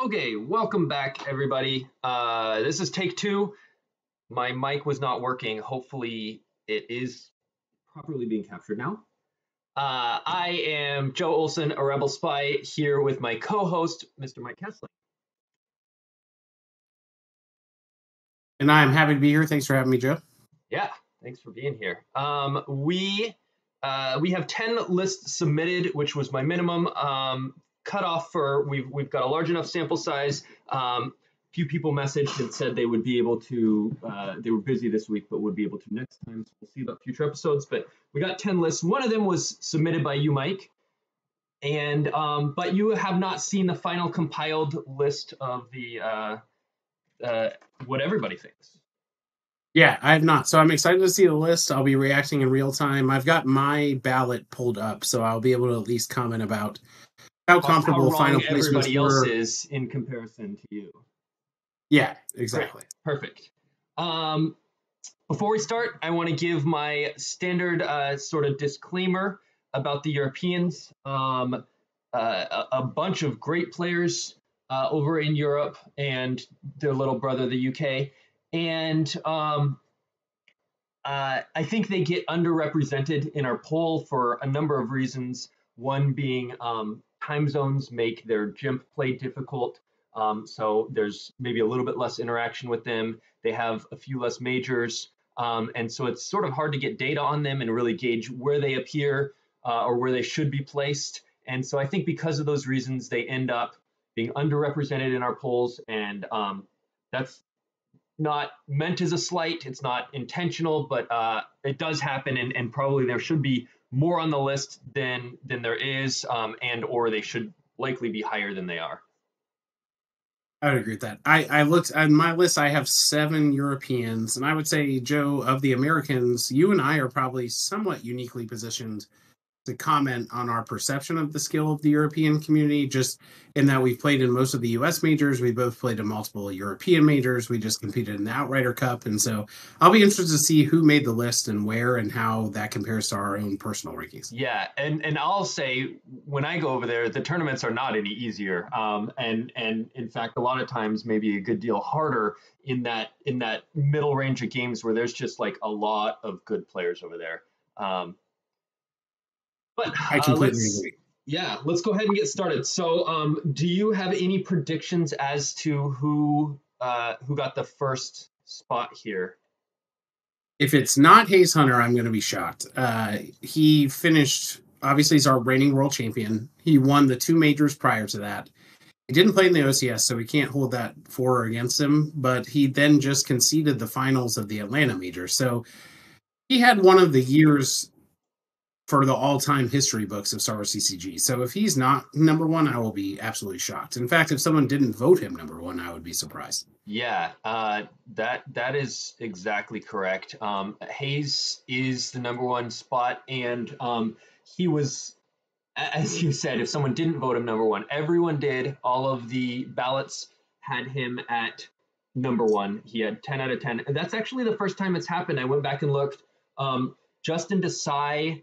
Okay, welcome back, everybody. This is take two. My mic was not working. Hopefully, it is properly being captured now. I am Joe Olson, a Rebel Spy, here with my co-host, Mr. Mike Kessling. And I'm happy to be here. Thanks for having me, Joe. Yeah, thanks for being here. We have 10 lists submitted, which was my minimum cutoff for. We've got a large enough sample size. Few people messaged and said they would be able to. They were busy this week, but would be able to next time. So we'll see about future episodes. But we got 10 lists. One of them was submitted by you, Mike, and but you have not seen the final compiled list of the what everybody thinks. Yeah, I have not. So I'm excited to see the list. I'll be reacting in real time. I've got my ballot pulled up, so I'll be able to at least comment about how comfortable final placements everybody else were. is in comparison to you. Yeah, exactly. Great. Perfect. Before we start, I want to give my standard sort of disclaimer about the Europeans. A bunch of great players over in Europe and their little brother, the UK. And I think they get underrepresented in our poll for a number of reasons. One being time zones make their GIMP play difficult. So there's maybe a little bit less interaction with them. They have a few less majors. And so it's sort of hard to get data on them and really gauge where they appear or where they should be placed. And so I think because of those reasons, they end up being underrepresented in our polls. And that's not meant as a slight. It's not intentional, but it does happen. And probably there should be more on the list than there is, and or they should likely be higher than they are. I would agree with that. I looked on my list. I have 7 Europeans, and I would say, Joe, of the Americans, you and I are probably somewhat uniquely positioned to comment on our perception of the skill of the European community, just in that we've played in most of the U.S. majors. We both played in multiple European majors. We just competed in the Outrider Cup. And so I'll be interested to see who made the list and where and how that compares to our own personal rankings. Yeah, and I'll say, when I go over there, the tournaments are not any easier. And in fact, a lot of times maybe a good deal harder in that middle range of games where there's just like a lot of good players over there. But I completely agree. Yeah, let's go ahead and get started. So, do you have any predictions as to who got the first spot here? If it's not Hayes Hunter, I'm going to be shocked. He finished, obviously, he's our reigning world champion. He won the 2 majors prior to that. He didn't play in the OCS, so we can't hold that for or against him. But he then just conceded the finals of the Atlanta major. So he had one of the years for the all-time history books of SWCCG. So if he's not number 1, I will be absolutely shocked. In fact, if someone didn't vote him number 1, I would be surprised. Yeah, that is exactly correct. Hayes is the number 1 spot, and he was, as you said, if someone didn't vote him number 1, everyone did. All of the ballots had him at number 1. He had 10 out of 10. And that's actually the first time it's happened. I went back and looked. Justin Desai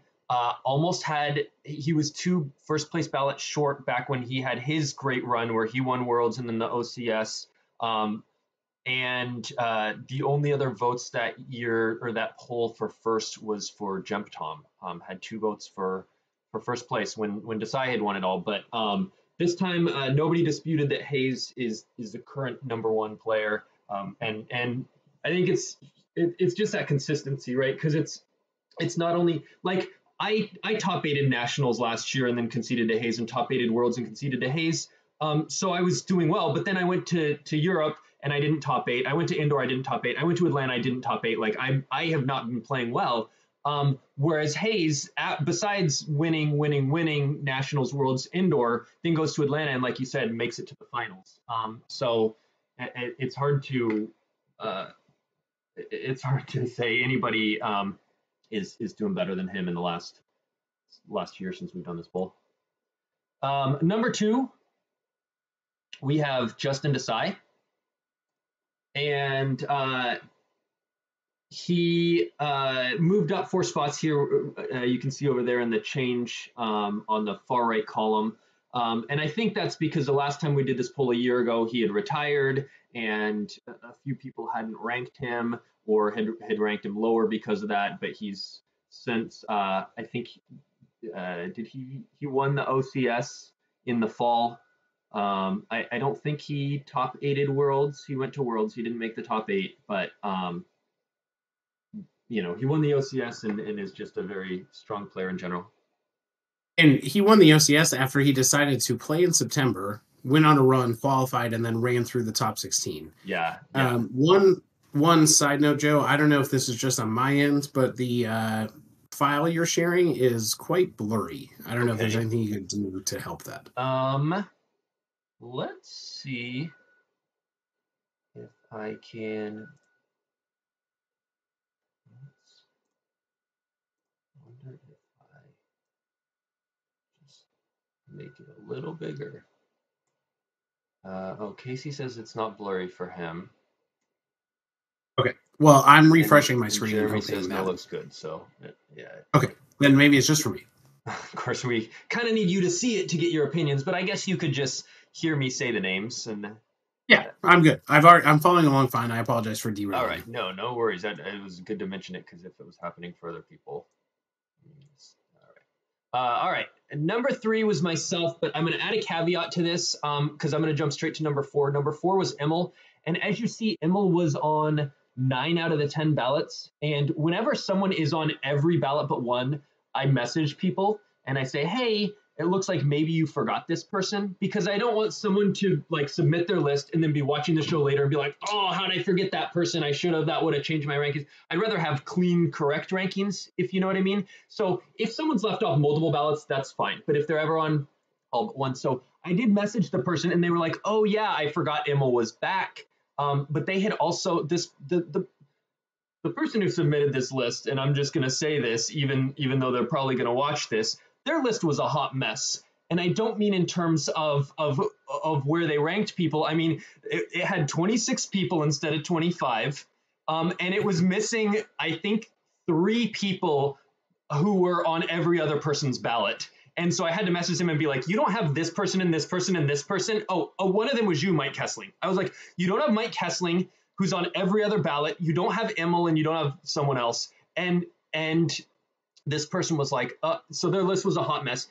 almost had, he was 2 first place ballots short back when he had his great run where he won Worlds and then the OCS. And the only other votes that year, or that poll for first, was for Jump Tom. Had 2 votes for first place when Desai had won it all. But this time, nobody disputed that Hayes is the current number 1 player. And I think it's just that consistency, right? Because it's not only like I top 8'd nationals last year and then conceded to Hayes, and top 8'd Worlds and conceded to Hayes. So I was doing well, but then I went to Europe and I didn't top 8. I went to Indoor, I didn't top 8. I went to Atlanta, I didn't top 8. Like I have not been playing well. Whereas Hayes, besides winning nationals, Worlds, Indoor, then goes to Atlanta and, like you said, makes it to the finals. So it's hard to say anybody is doing better than him in the last year since we've done this poll. Number 2, we have Justin Desai, and he moved up 4 spots here. You can see over there in the change on the far right column. And I think that's because the last time we did this poll a year ago, he had retired, and a few people hadn't ranked him or had ranked him lower because of that. But he's since I think did he won the OCS in the fall. I don't think he top eighted Worlds. He went to Worlds. He didn't make the top 8, but you know, he won the OCS and is just a very strong player in general. And he won the OCS after he decided to play in September, went on a run, qualified, and then ran through the top 16. Yeah. One side note, Joe, I don't know if this is just on my end, but the file you're sharing is quite blurry. I don't know if there's anything you could do to help that. Let's see if I can. Wonder if I just make it a little bigger. Oh, Casey says it's not blurry for him. Okay. Well, I'm refreshing my screen. Jeremy says that looks good. So yeah. Okay. Then maybe it's just for me. Of course, we kind of need you to see it to get your opinions, but I guess you could just hear me say the names and. Yeah, I'm good. I'm following along fine. I apologize for derailing. All right, no worries. It was good to mention it because if it was happening for other people. All right. Number 3 was myself, but I'm going to add a caveat to this because I'm going to jump straight to number 4. Number 4 was Emil, and as you see, Emil was on 9 out of the 10 ballots. And whenever someone is on every ballot but one, I message people and I say, hey, it looks like maybe you forgot this person, because I don't want someone to like submit their list and then be watching the show later and be like, oh, how did I forget that person? I should have, that would have changed my rankings. I'd rather have clean, correct rankings, if you know what I mean. So if someone's left off multiple ballots, that's fine. But if they're ever on all but one, so I did message the person and they were like, oh yeah, I forgot Emil was back. But they had also the person who submitted this list, and I'm just going to say this, even though they're probably going to watch this, their list was a hot mess. And I don't mean in terms of where they ranked people. I mean, it had 26 people instead of 25. And it was missing, I think, 3 people who were on every other person's ballot. And so I had to message him and be like, you don't have this person and this person and this person. Oh, one of them was you, Mike Kessling. I was like, you don't have Mike Kessling, who's on every other ballot. You don't have Emil and you don't have someone else. And this person was like, so their list was a hot mess.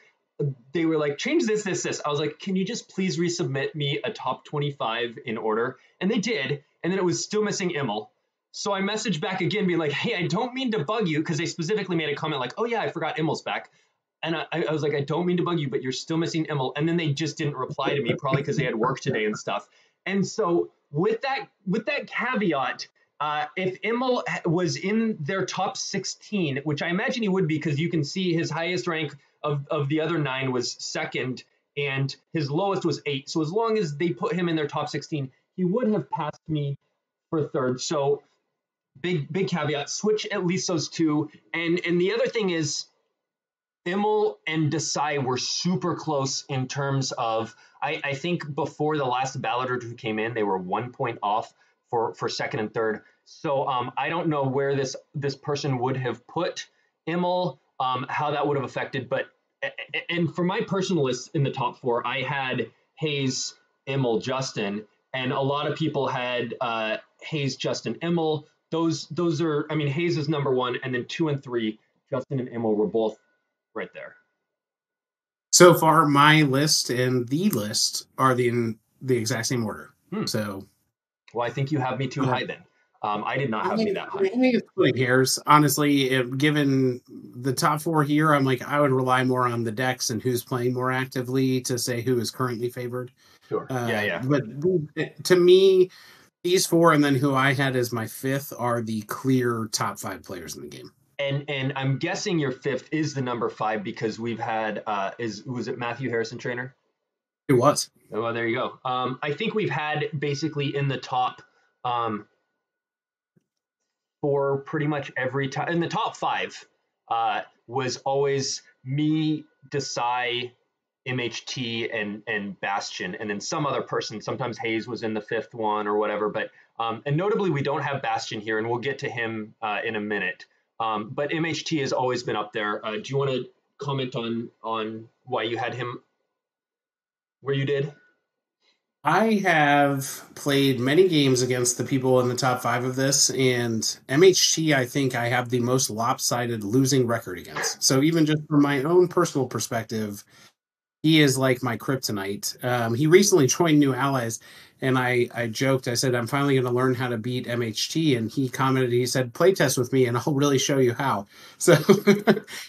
They were like, change this. I was like, can you just please resubmit me a top 25 in order? And they did. And then it was still missing Emil. So I messaged back again, being like, hey, I don't mean to bug you, because they specifically made a comment like, oh yeah, I forgot Emil's back. And I was like, I don't mean to bug you, but you're still missing Emil. And then they just didn't reply to me, probably because they had work today and stuff. And so with that caveat, if Emil was in their top 16, which I imagine he would be, because you can see his highest rank of the other 9 was 2nd, and his lowest was 8. So as long as they put him in their top 16, he would have passed me for 3rd. So big caveat, switch at least those 2. And the other thing is, Emil and Desai were super close in terms of, I think before the last balloter who came in, they were 1 point off for 2nd and 3rd. So I don't know where this person would have put Emil, how that would have affected. But and for my personal list in the top 4, I had Hayes, Emil, Justin, and a lot of people had Hayes, Justin, Emil. Those are, I mean, Hayes is number 1, and then 2 and 3, Justin and Emil were both right there. So far, my list and the list are in the exact same order. So, well, I think you have me too high then. I did not have me that high. I think it's splitting hairs. Honestly, given the top 4 here, I'm like, I would rely more on the decks and who's playing more actively to say who is currently favored. Sure. Yeah. But to me, these 4 and then who I had as my 5th are the clear top 5 players in the game. And I'm guessing your 5th is the number 5 because we've had was it Matthew Harrison Trainer? It was. Oh, well, there you go. I think we've had basically in the top for pretty much every time in the top 5 was always me, Desai, MHT, and Bastion, and then some other person. Sometimes Hayes was in the 5th one or whatever. But and notably, we don't have Bastion here, and we'll get to him in a minute. But MHT has always been up there. Do you want to comment on why you had him? where you did? I have played many games against the people in the top 5 of this, and MHT, I think I have the most lopsided losing record against. So even just from my own personal perspective, he is like my kryptonite. He recently joined New Allies, and I joked, I said, I'm finally going to learn how to beat MHT. And he commented, he said, play test with me, and I'll really show you how. So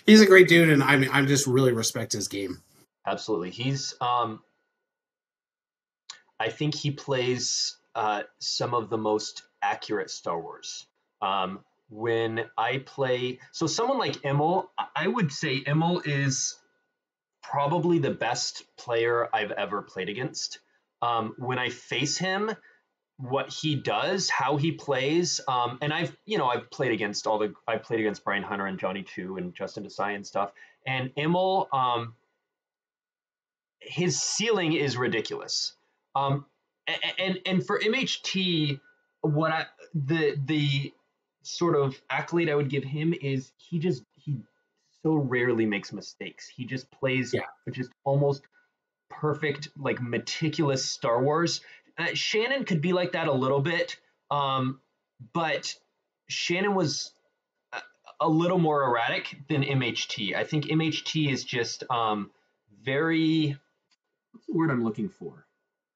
he's a great dude, and I'm just really respect his game. Absolutely. He's I think he plays some of the most accurate Star Wars. When I play, so someone like Immel, I would say Immel is probably the best player I've ever played against. When I face him, what he does, how he plays, and I've played against I've played against Brian Hunter and Johnny Chu and Justin Desai and stuff. And Immel, his ceiling is ridiculous. Um, and for MHT, what I the sort of accolade I would give him is he so rarely makes mistakes. He just plays Yeah. just almost perfect, like meticulous Star Wars. Shannon could be like that a little bit, but Shannon was a little more erratic than MHT. I think MHT is just very, what's the word I'm looking for?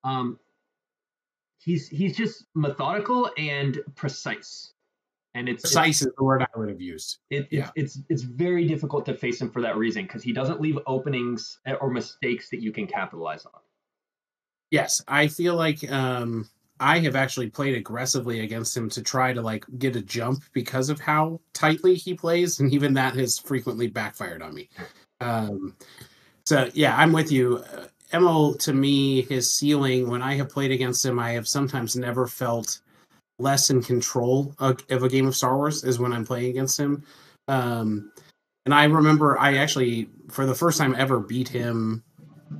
Um, he's just methodical and precise, and Precise is the word I would have used. Yeah. it's very difficult to face him for that reason because he doesn't leave openings or mistakes that you can capitalize on. Yes, I feel like I have actually played aggressively against him to try to like get a jump because of how tightly he plays, and even that has frequently backfired on me. Um, so yeah, I'm with you. Emil, to me, his ceiling when I have played against him, I have sometimes never felt less in control of a game of Star Wars is when I'm playing against him. Um, and I remember I actually, for the first time ever, beat him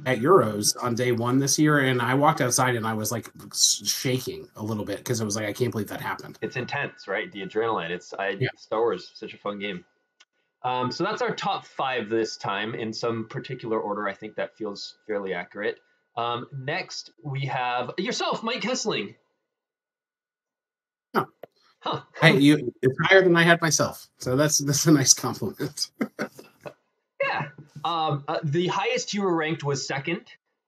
at Euros on day 1 this year, and I walked outside and I was like shaking a little bit because it was like I can't believe that happened. It's intense, right? The adrenaline. Yeah. Star Wars, such a fun game. So that's our top 5 this time in some particular order. I think that feels fairly accurate. Next, we have yourself, Mike Kessling. Huh. Huh. It's higher than I had myself, so that's a nice compliment. Yeah. The highest you were ranked was second.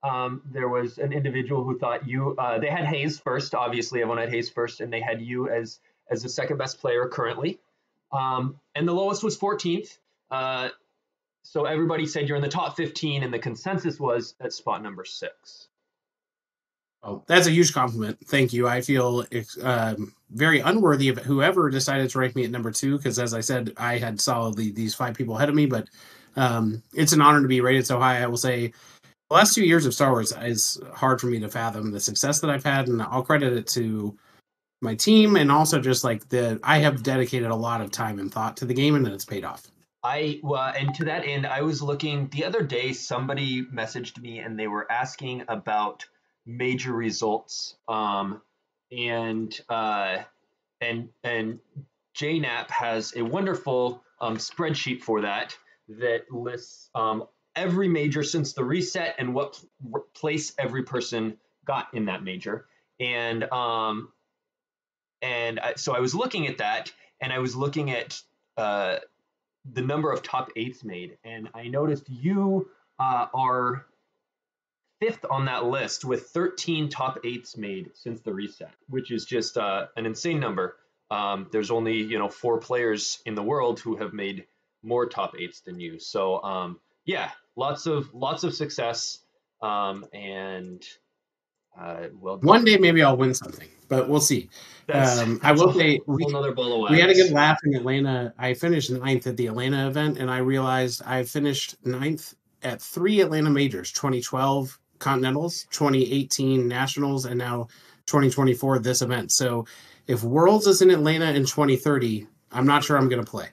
There was an individual who thought they had Hayes first. Obviously, everyone had Hayes first, and they had you as the second best player currently. And the lowest was 14th. So everybody said you're in the top 15, and the consensus was at spot number 6. Oh, that's a huge compliment. Thank you. I feel very unworthy of whoever decided to rank me at number 2 because, as I said, I had solidly these 5 people ahead of me. But it's an honor to be rated so high. I will say the last 2 years of Star Wars is hard for me to fathom the success that I've had, and I'll credit it to my team and also just like I have dedicated a lot of time and thought to the game, and then it's paid off. And to that end, I was looking the other day. Somebody messaged me, and they were asking about major results. And JNAP has a wonderful spreadsheet for that lists every major since the reset and what place every person got in that major. So I was looking at that, and I was looking at the number of top 8s made, and I noticed you are 5th on that list with 13 top 8s made since the reset, which is just an insane number. There's only 4 players in the world who have made more top 8s than you. So yeah, lots of success, and well done. One day maybe I'll win something, but we'll see. I will say another ball of wax. We had a good laugh in Atlanta. I finished 9th at the Atlanta event, and I realized I finished 9th at 3 Atlanta majors: 2012 Continentals, 2018 Nationals, and now 2024 this event. So if Worlds is in Atlanta in 2030, I'm not sure I'm going to play.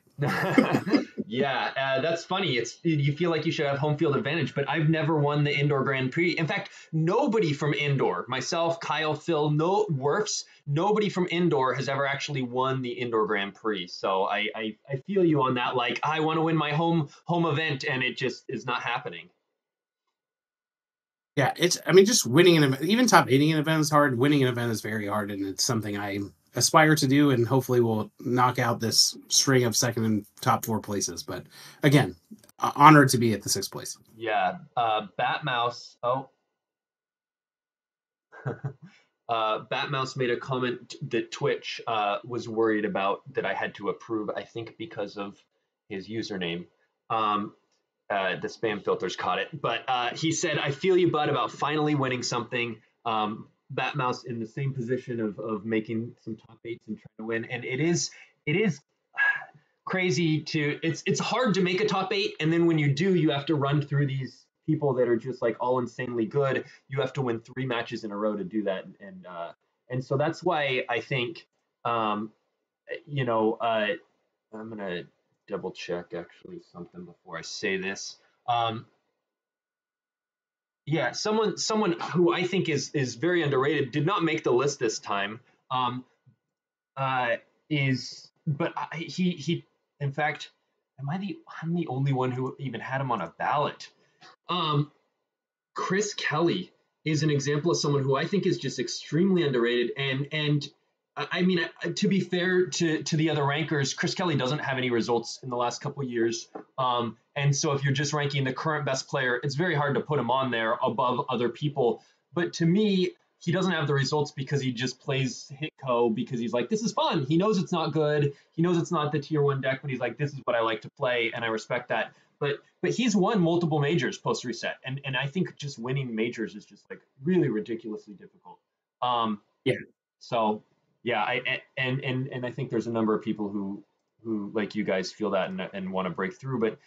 Yeah, that's funny. You feel like you should have home field advantage, but I've never won the indoor Grand Prix. In fact, nobody from indoor, myself, Kyle, Phil, Werfs, nobody from indoor has ever actually won the indoor Grand Prix. So I feel you on that. Like, I want to win my home event, and it just is not happening. Yeah, I mean, just winning an event, even top 80 an event is hard. Winning an event is very hard, and it's something I aspire to do, and hopefully we'll knock out this string of second and top 4 places. But again, honored to be at the 6th place. Yeah, Batmouse. Oh, Batmouse made a comment that Twitch was worried about that I had to approve. I think because of his username. Um, the spam filters caught it, but he said, "I feel you, bud, about finally winning something." Batmouse in the same position of making some top 8s and trying to win, and it is crazy to it's hard to make a top 8, and then when you do, you have to run through these people that are just like all insanely good. You have to win 3 matches in a row to do that, and so that's why I think um, you know I'm gonna double check actually something before I say this. Um, yeah, someone who I think is very underrated did not make the list this time. Um, is but he in fact, I'm the only one who even had him on a ballot. Um, Chris Kelly is an example of someone who I think is just extremely underrated. And I mean, to be fair to the other rankers, Chris Kelly doesn't have any results in the last couple of years. And so if you're just ranking the current best player, it's very hard to put him on there above other people. But to me, he doesn't have the results because he just plays Hitco because he's like, this is fun. He knows it's not good. He knows it's not the tier 1 deck, but he's like, this is what I like to play, and I respect that. But he's won multiple majors post reset, and I think just winning majors is just like really ridiculously difficult. Yeah. So yeah, and I think there's a number of people who like you guys feel that and want to break through, but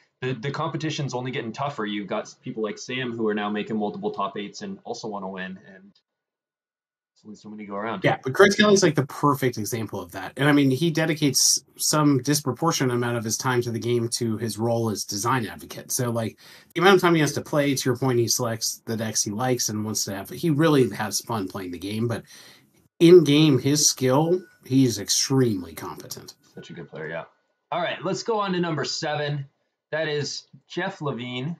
the competition's only getting tougher. You've got people like Sam who are now making multiple top 8s and also want to win, and there's only so many go around. Yeah, but Chris Kelly's like the perfect example of that. And I mean, he dedicates some disproportionate amount of his time to the game to his role as design advocate. So, like, the amount of time he has to play, to your point, he selects the decks he likes and wants to have. He really has fun playing the game, but in game, his skill, he's extremely competent. Such a good player, yeah. All right, let's go on to number 7. That is Jeff Levine.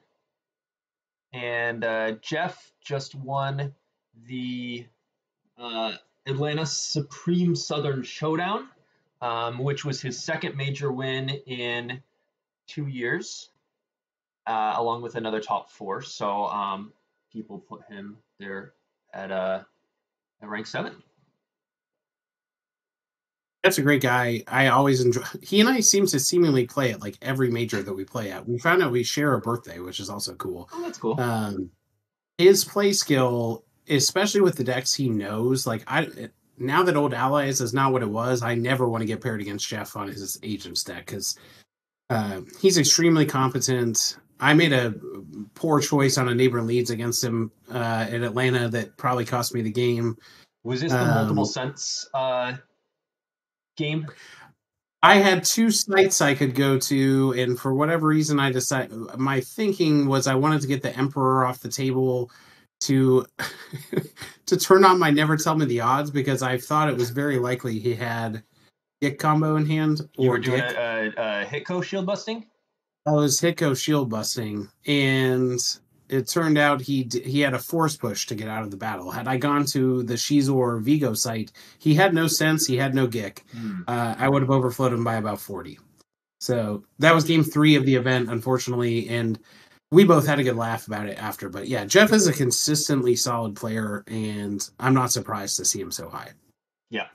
And Jeff just won the Atlanta Supreme Southern Showdown, which was his second major win in 2 years, along with another top 4. So people put him there at rank 7. That's a great guy. I always enjoy. He and I seem to seemingly play at like every major that we play at. We found out we share a birthday, which is also cool. Oh, that's cool. His play skill, especially with the decks he knows, like now that Old Allies is not what it was, I never want to get paired against Jeff on his Agents deck because he's extremely competent. I made a poor choice on a Neighbor Leads against him in Atlanta that probably cost me the game. Was this the multiple sense game? I had 2 sites I could go to, and for whatever reason, I decided my thinking was I wanted to get the Emperor off the table to to turn on my Never Tell Me the Odds because I thought it was very likely he had Dick combo in hand. You were doing a Hitco shield busting? I was Hitco shield busting, and it turned out he had a force push to get out of the battle. Had I gone to the Shizor Vigo site, he had no sense, he had no Gick. I would have overflowed him by about 40. So that was game 3 of the event, unfortunately, and we both had a good laugh about it after. But yeah, Jeff is a consistently solid player, and I'm not surprised to see him so high. Yeah.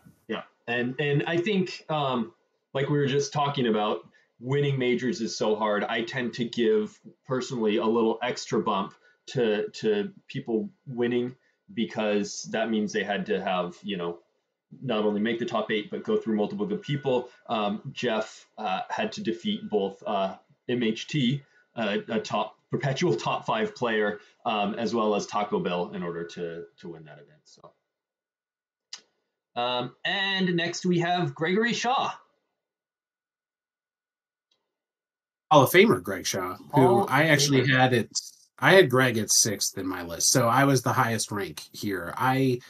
And I think, like we were just talking about, winning majors is so hard. I tend to give personally a little extra bump to people winning because that means they had to have, not only make the top 8, but go through multiple good people. Jeff had to defeat both MHT, a perpetual top 5 player, as well as Taco Bell in order to win that event. So, and next we have Gregory Shaw. Hall of Famer Greg Shaw, who I actually had it. I had Greg at 6th in my list, so I was the highest rank here. I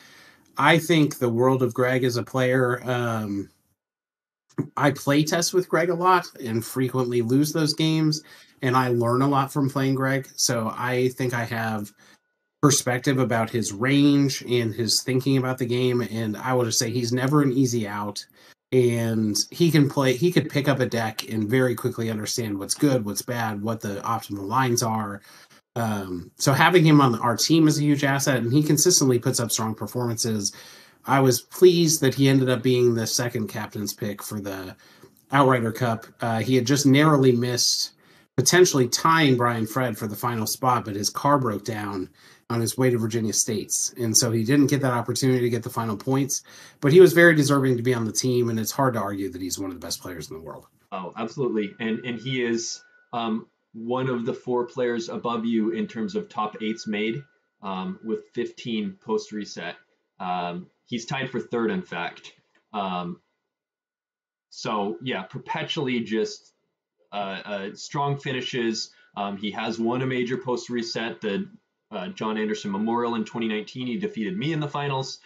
think the world of Greg as a player. I play test with Greg a lot and frequently lose those games, and I learn a lot from playing Greg. So I think I have perspective about his range and his thinking about the game. And I will just say he's never an easy out. And he could pick up a deck and very quickly understand what's good, what's bad, what the optimal lines are. So having him on our team is a huge asset, and he consistently puts up strong performances. I was pleased that he ended up being the second captain's pick for the Outrider Cup. He had just narrowly missed potentially tying Brian Fred for the final spot, but his car broke down on his way to Virginia State's. And so he didn't get that opportunity to get the final points, but he was very deserving to be on the team, and it's hard to argue that he's one of the best players in the world. Oh, absolutely. And he is one of the 4 players above you in terms of top 8s made, with 15 post reset. He's tied for 3rd, in fact. So yeah, perpetually just strong finishes. He has won a major post reset, the John Anderson Memorial in 2019. He defeated me in the finals.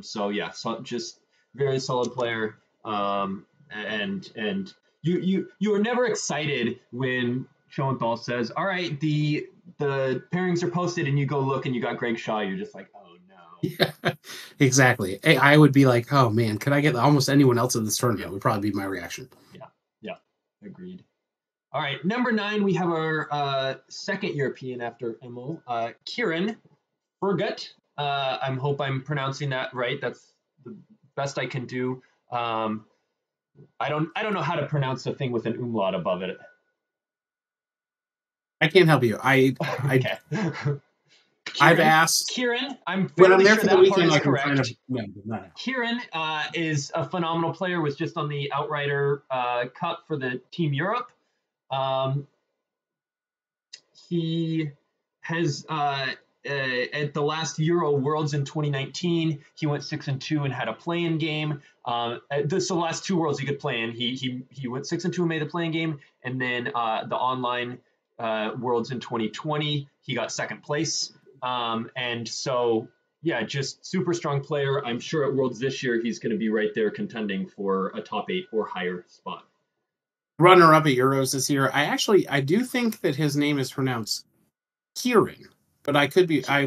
So yeah, just very solid player. And you are never excited when Schoenthal says, "All right, the pairings are posted," and you go look and you got Greg Shaw. You're just like, "Oh no." Yeah, exactly. I would be like, "Oh man, could I get almost anyone else in this tournament?" Would probably be my reaction. Yeah, agreed. All right, number 9, we have our second European after Emil, Kieran Fergut. I hope I'm pronouncing that right. That's the best I can do. I don't know how to pronounce a thing with an umlaut above it. I can't help you. Okay. I've asked Kieran. I'm when I'm fairly there sure for the that part weekend. is I can correct. kind of no. Kieran is a phenomenal player. Was just on the Outrider Cup for the Team Europe. He has at the last Euro Worlds in 2019, he went 6-2 and had a play-in game. So the last 2 Worlds he could play in, he went 6-2 and made the play-in game, and then the online Worlds in 2020, he got 2nd place. And so yeah, just super strong player. I'm sure at Worlds this year he's going to be right there contending for a top 8 or higher spot. Runner-up at Euros this year. I do think that his name is pronounced Kieran, but I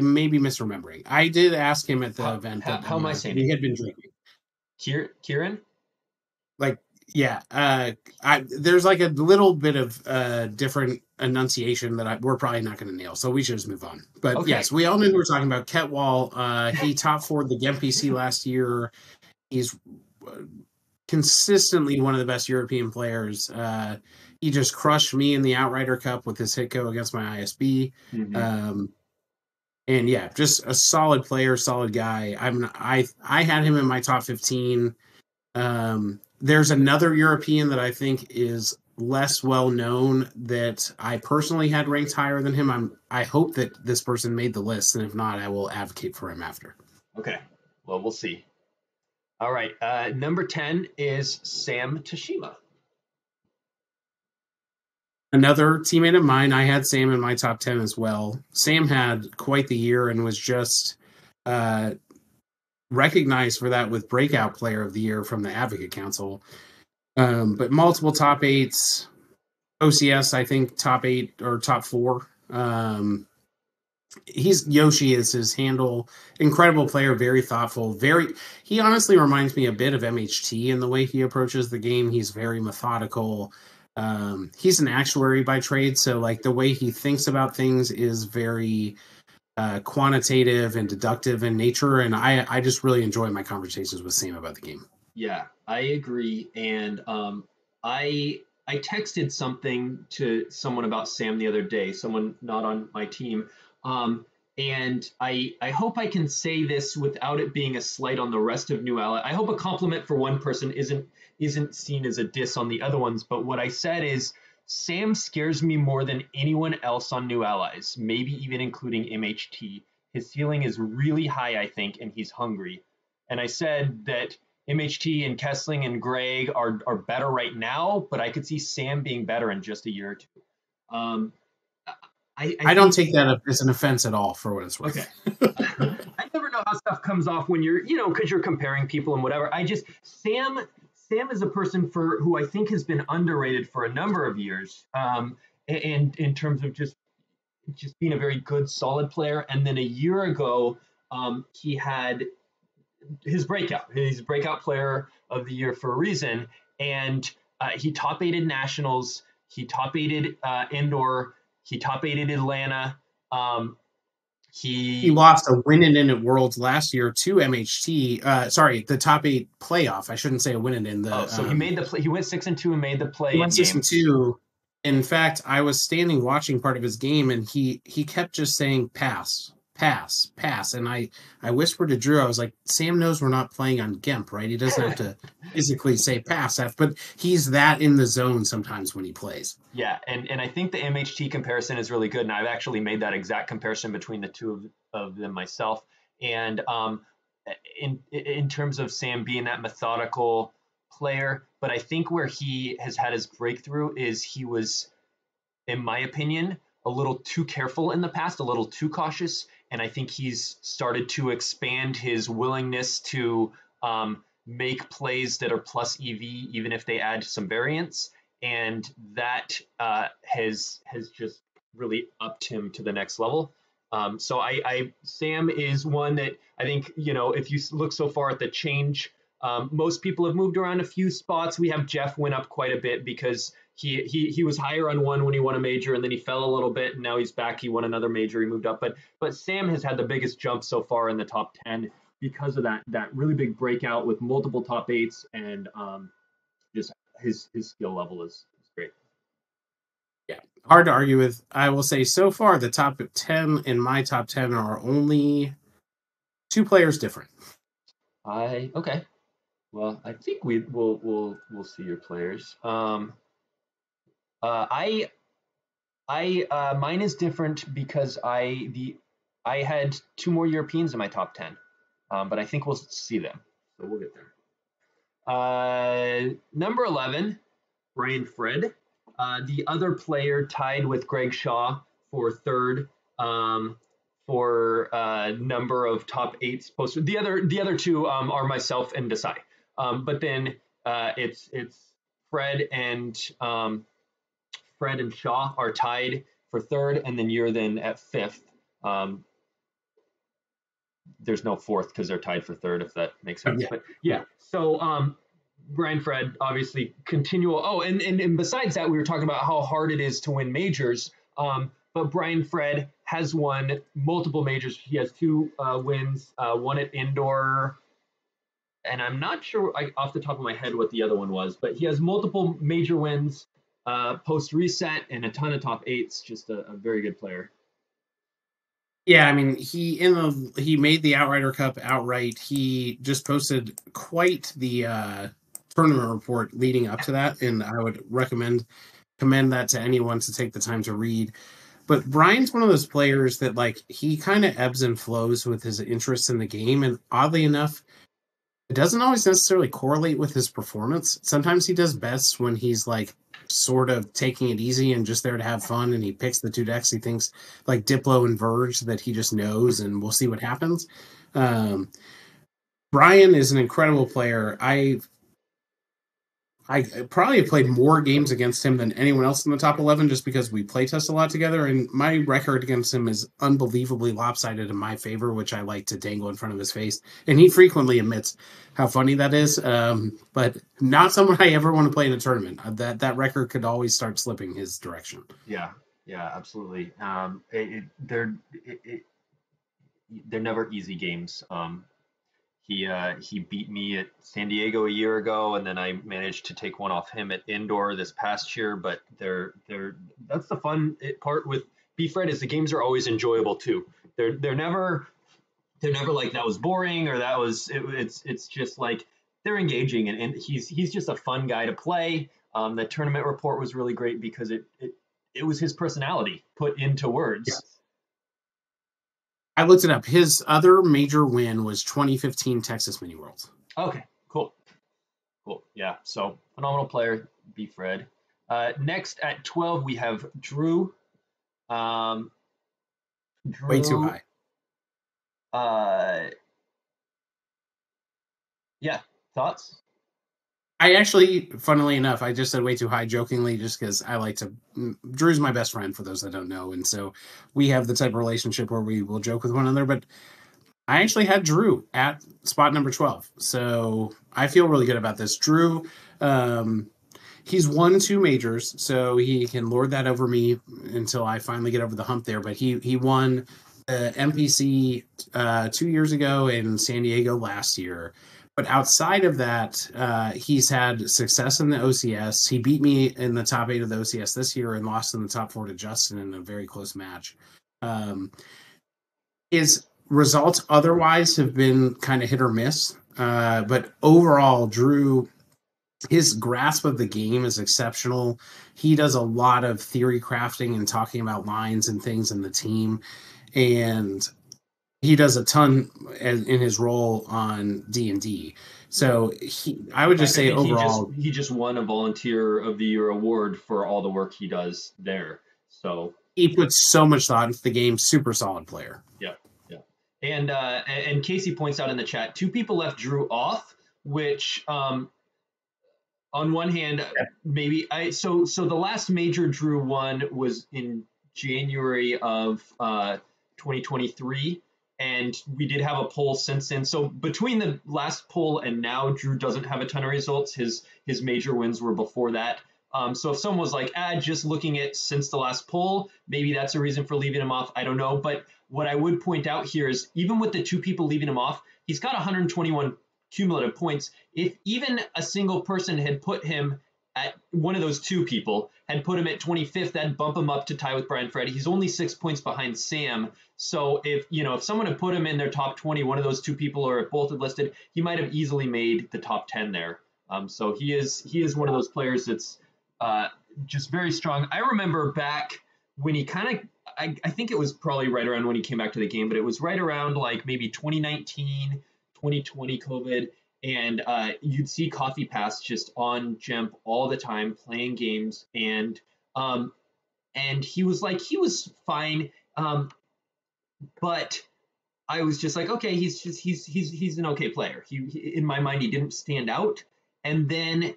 may be misremembering. I did ask him at the event that how am I saying he had been drinking. Kieran? Like, yeah. There's like a little bit of different enunciation that we're probably not going to nail, so we should just move on. But okay. Yes, we all knew we were talking about Ketwall. He top 4'd the GEMPC last year. He's consistently one of the best European players. He just crushed me in the Outrider Cup with his Hitco against my ISB. Mm-hmm. And yeah, just a solid player, solid guy. I had him in my top 15. There's another European that I think is less well known that I personally had ranked higher than him. I hope that this person made the list, and if not, I will advocate for him after. Okay, well, we'll see. All right, number 10 is Sam Tashima. Another teammate of mine. I had Sam in my top 10 as well. Sam had quite the year and was just recognized for that with Breakout Player of the Year from the Advocate Council. But multiple top 8s. OCS, I think, top 8 or top 4. Yoshi is his handle. Incredible player, very thoughtful. He honestly reminds me a bit of MHT in the way he approaches the game. He's very methodical. He's an actuary by trade, so like the way he thinks about things is very quantitative and deductive in nature, and I just really enjoy my conversations with Sam about the game. Yeah, I agree. And I texted something to someone about Sam the other day, someone not on my team. And I hope I can say this without it being a slight on the rest of New Ally. I hope a compliment for one person isn't seen as a diss on the other ones. But what I said is Sam scares me more than anyone else on New Allies, maybe even including MHT. His ceiling is really high, I think, and he's hungry. And I said that MHT and Kessling and Greg are better right now, but I could see Sam being better in just a year or two. I don't take that as an offense at all, for what it's worth. Okay. I never know how stuff comes off when you're, because you're comparing people and whatever. Sam is a person who I think has been underrated for a number of years. And in terms of just just being a very good, solid player. And then a year ago, he had his breakout. He's breakout player of the year for a reason. And he top eighted nationals. He top eighted indoor. He top eighted Atlanta. He lost a win-in at Worlds last year to MHT. Sorry, the top 8 playoff. I shouldn't say a win-in. So he made the play. He went 6-2 and made the play. He went 6-2. In fact, I was standing watching part of his game, and he kept just saying pass, pass, pass. And I whispered to Drew, I was like, Sam knows we're not playing on GIMP, right? He doesn't have to physically say pass, but he's that in the zone sometimes when he plays. Yeah, and I think the MHT comparison is really good, and I've actually made that exact comparison between the two of them myself. And in terms of Sam being that methodical player, but I think where he has had his breakthrough is he was, in my opinion, a little too careful in the past, a little too cautious, and I think he's started to expand his willingness to make plays that are plus EV, even if they add some variance, and that has just really upped him to the next level. So Sam is one that I think, if you look so far at the change, most people have moved around a few spots. We have Jeff went up quite a bit because he was higher on one when he won a major, and then he fell a little bit, and now he's back. He won another major. He moved up, but Sam has had the biggest jump so far in the top 10 because of that really big breakout with multiple top 8s, and just his skill level is great. Yeah, hard to argue with. I will say so far the top 10 in my top 10 are only 2 players different. Okay. Well, I think we'll see your players. Mine is different because I had 2 more Europeans in my top 10, but I think we'll see them, so we'll get there. Number 11, Brian Fred, the other player tied with Greg Shaw for third for number of top 8s posted. The other 2 are myself and Desai, but then it's Fred and Shaw are tied for third, and then you're then at 5th. There's no 4th because they're tied for third, if that makes sense. Yeah. But yeah, so Brian Fred, obviously continual. Oh, and besides that, we were talking about how hard it is to win majors. But Brian Fred has won multiple majors. He has 2 wins, one at indoor, and I'm not sure off the top of my head what the other one was, but he has multiple major wins, post reset, and a ton of top 8s. Just a very good player. Yeah, I mean, he made the Outrider Cup outright. He just posted quite the tournament report leading up to that, and I would commend that to anyone to take the time to read. But Brian's one of those players that he kind of ebbs and flows with his interest in the game, and oddly enough, it doesn't always necessarily correlate with his performance. Sometimes he does best when he's sort of taking it easy and just there to have fun, and he picks the 2 decks he thinks like Diplo and Verge that he just knows, and we'll see what happens. Brian is an incredible player. I probably have played more games against him than anyone else in the top 11 just because we playtest a lot together, and my record against him is unbelievably lopsided in my favor, which I like to dangle in front of his face. And he frequently admits how funny that is, but not someone I ever want to play in a tournament. That record could always start slipping his direction. Yeah, absolutely. They're never easy games. He beat me at San Diego a year ago, and then I managed to take one off him at indoor this past year. But that's the fun part with B-Fred is the games are always enjoyable too. They're never like that was boring or that was it's just like they're engaging, and he's just a fun guy to play. The tournament report was really great because it was his personality put into words. Yeah. I looked it up. His other major win was 2015 Texas Mini Worlds. Okay, cool. Yeah, so phenomenal player, B-Fred. Next at 12, we have Drew. Way too high. Yeah, thoughts? I actually, funnily enough, I just said way too high jokingly just because I like to. Drew's my best friend, for those that don't know. And so we have the type of relationship where we will joke with one another. But I actually had Drew at spot number 12. So I feel really good about this. Drew, he's won 2 majors, so he can lord that over me until I finally get over the hump there. But he won the MPC 2 years ago in San Diego last year. But outside of that, he's had success in the OCS. He beat me in the top 8 of the OCS this year and lost in the top 4 to Justin in a very close match. His results otherwise have been kind of hit or miss. But overall, Drew, his grasp of the game is exceptional. He does a lot of theory crafting and talking about lines and things in the team. And he does a ton in his role on D&D. So I would just say overall, he just won a Volunteer of the Year award for all the work he does there. So he puts so much thought into the game. Super solid player. Yeah. And Casey points out in the chat, 2 people left Drew off, which on one hand, maybe so the last major Drew won was in January of 2023. And we did have a poll since then. So between the last poll and now, Drew doesn't have a ton of results. His major wins were before that. So if someone was like, just looking at since the last poll, maybe that's a reason for leaving him off. I don't know. But what I would point out here is even with the 2 people leaving him off, he's got 121 cumulative points. If even a single person had put him at one of those 2 people had put him at 25th, that'd bump him up to tie with Brian Ferretti. He's only 6 points behind Sam. So if someone had put him in their top 20, one of those 2 people, or if both had listed, he might have easily made the top 10 there. So he is one of those players that's just very strong. I remember back when he kind of, I think it was probably right around when he came back to the game, but it was right around like maybe 2019, 2020 COVID. And you'd see Coffee Pass just on Gemp all the time playing games, and he was fine, but I was just like, okay, he's an okay player. He in my mind, he didn't stand out, and then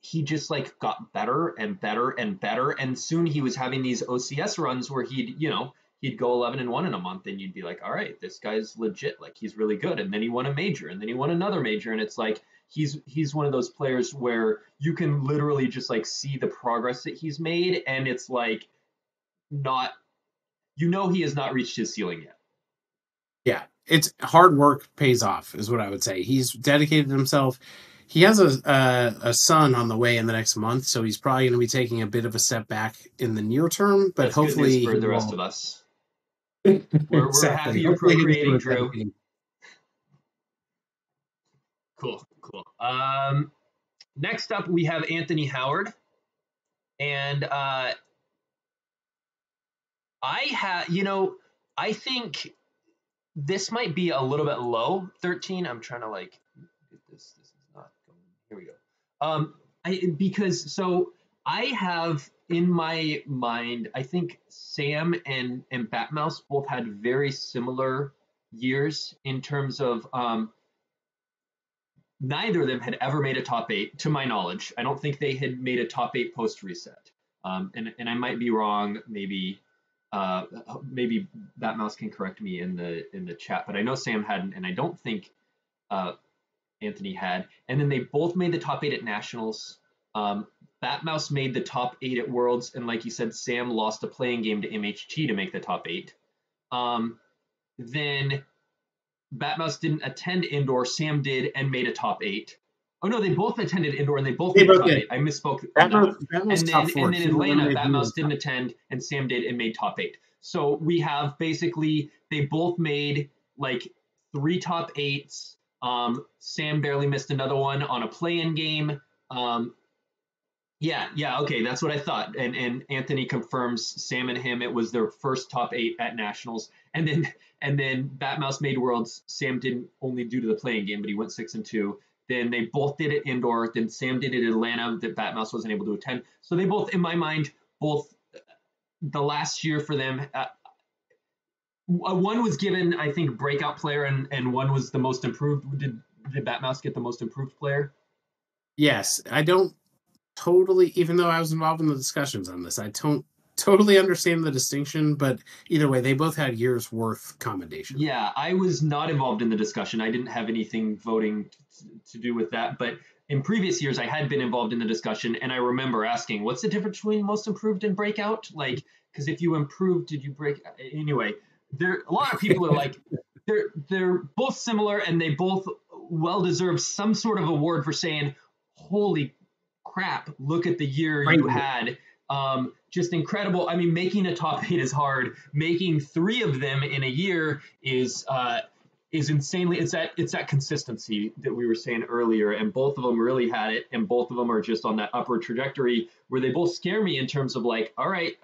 he just like got better and better and better, and soon he was having these OCS runs where he'd go 11-1 in a month, and you'd be like, all right, this guy's legit, like he's really good. And then he won a major, and then he won another major, and it's like he's one of those players where you can literally just like see the progress that he's made, and it's like not, he has not reached his ceiling yet. Yeah, it's hard work pays off, is what I would say. He's dedicated himself. He has a son on the way in the next month, so he's probably going to be taking a bit of a step back in the near term. But that's hopefully, for the rest of us. We're happy you're procreating, Drew. Cool. Next up, we have Anthony Howard, and I think this might be a little bit low. 13. I'm trying to like get this. This is not going. Here we go. Because I have in my mind, I think Sam and Batmouse both had very similar years in terms of neither of them had ever made a top 8, to my knowledge. I don't think they had made a top 8 post reset. And I might be wrong. Maybe Batmouse can correct me in the chat. But I know Sam hadn't, and I don't think Anthony had. And then they both made the top 8 at Nationals. Batmouse made the top 8 at Worlds, and like you said, Sam lost a playing game to MHT to make the top 8. Then Batmouse didn't attend Indoor, Sam did and made a top 8. Oh no, they both attended Indoor and they both made the top 8. I misspoke. And then Atlanta, Batmouse didn't attend and Sam did and made top 8. So we have basically, they both made like 3 top 8s. Sam barely missed another one on a play-in game. Yeah, okay, that's what I thought. And Anthony confirms Sam and him, it was their first top 8 at Nationals. And then Batmouse made Worlds. Sam didn't, only due to the playing game, but he went 6-2. Then they both did it Indoor. Then Sam did it in Atlanta that Batmouse wasn't able to attend. So they both, in my mind, both the last year for them, one was given, I think, breakout player, and one was the most improved. Did Batmouse get the most improved player? Yes, I don't totally, even though I was involved in the discussions on this, I don't totally understand the distinction, but either way, they both had years worth commendation. Yeah, I was not involved in the discussion. I didn't have anything voting to do with that. But in previous years, I had been involved in the discussion, and I remember asking, "What's the difference between most improved and breakout?" Like, because if you improved, did you break? Anyway, there a lot of people are like, they're both similar, and they both well deserve some sort of award for saying, "Holy crap! Look at the year Great. you had." Just incredible. I mean, making a top 8 is hard. Making 3 of them in a year is insanely. It's that consistency that we were saying earlier, and both of them really had it, and both of them are just on that upward trajectory where they both scare me in terms of like, all right,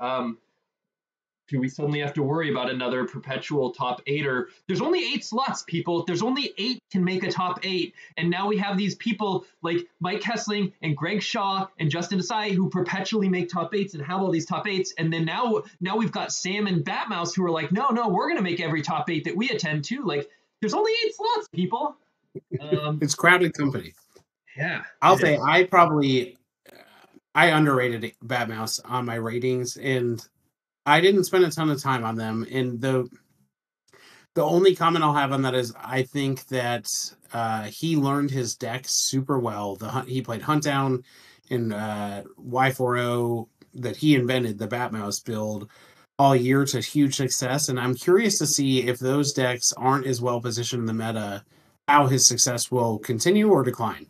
do we suddenly have to worry about another perpetual top 8? There's only 8 slots, people. There's only 8 can make a top 8. And now we have these people like Mike Hessling and Greg Shaw and Justin Desai who perpetually make top 8s and have all these top 8s. And then now we've got Sam and Batmouse who are like, no, we're going to make every top 8 that we attend to. Like, there's only 8 slots, people. It's crowded company. Yeah. I'll say I underrated Batmouse on my ratings, and I didn't spend a ton of time on them. And the only comment I'll have on that is I think that he learned his deck super well. He played Hunt Down in Y4O that he invented, the Batmouse build, all year to huge success. And I'm curious to see if those decks aren't as well positioned in the meta, how his success will continue or decline.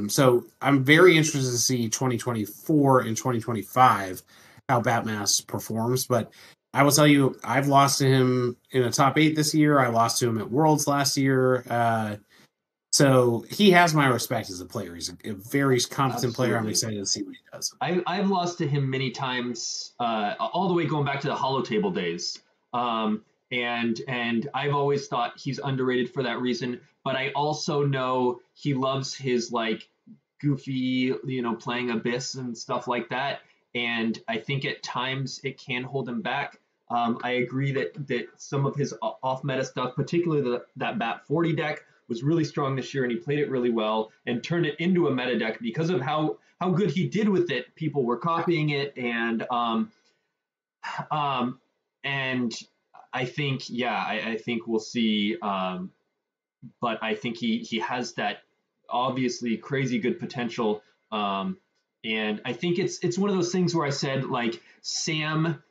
So I'm very interested to see 2024 and 2025 how Batmass performs. But I will tell you, I've lost to him in a top 8 this year. I lost to him at Worlds last year. So he has my respect as a player. He's a very competent player. I'm excited to see what he does. I've lost to him many times, all the way going back to the Hollow Table days. And I've always thought he's underrated for that reason. But I also know he loves his like goofy, playing Abyss and stuff like that. And I think at times it can hold him back. I agree that some of his off-meta stuff, particularly that Bat 40 deck, was really strong this year, and he played it really well and turned it into a meta deck because of how good he did with it. People were copying it, and I think, I think we'll see. But I think he has that obviously crazy good potential. And I think it's one of those things where I said like Sam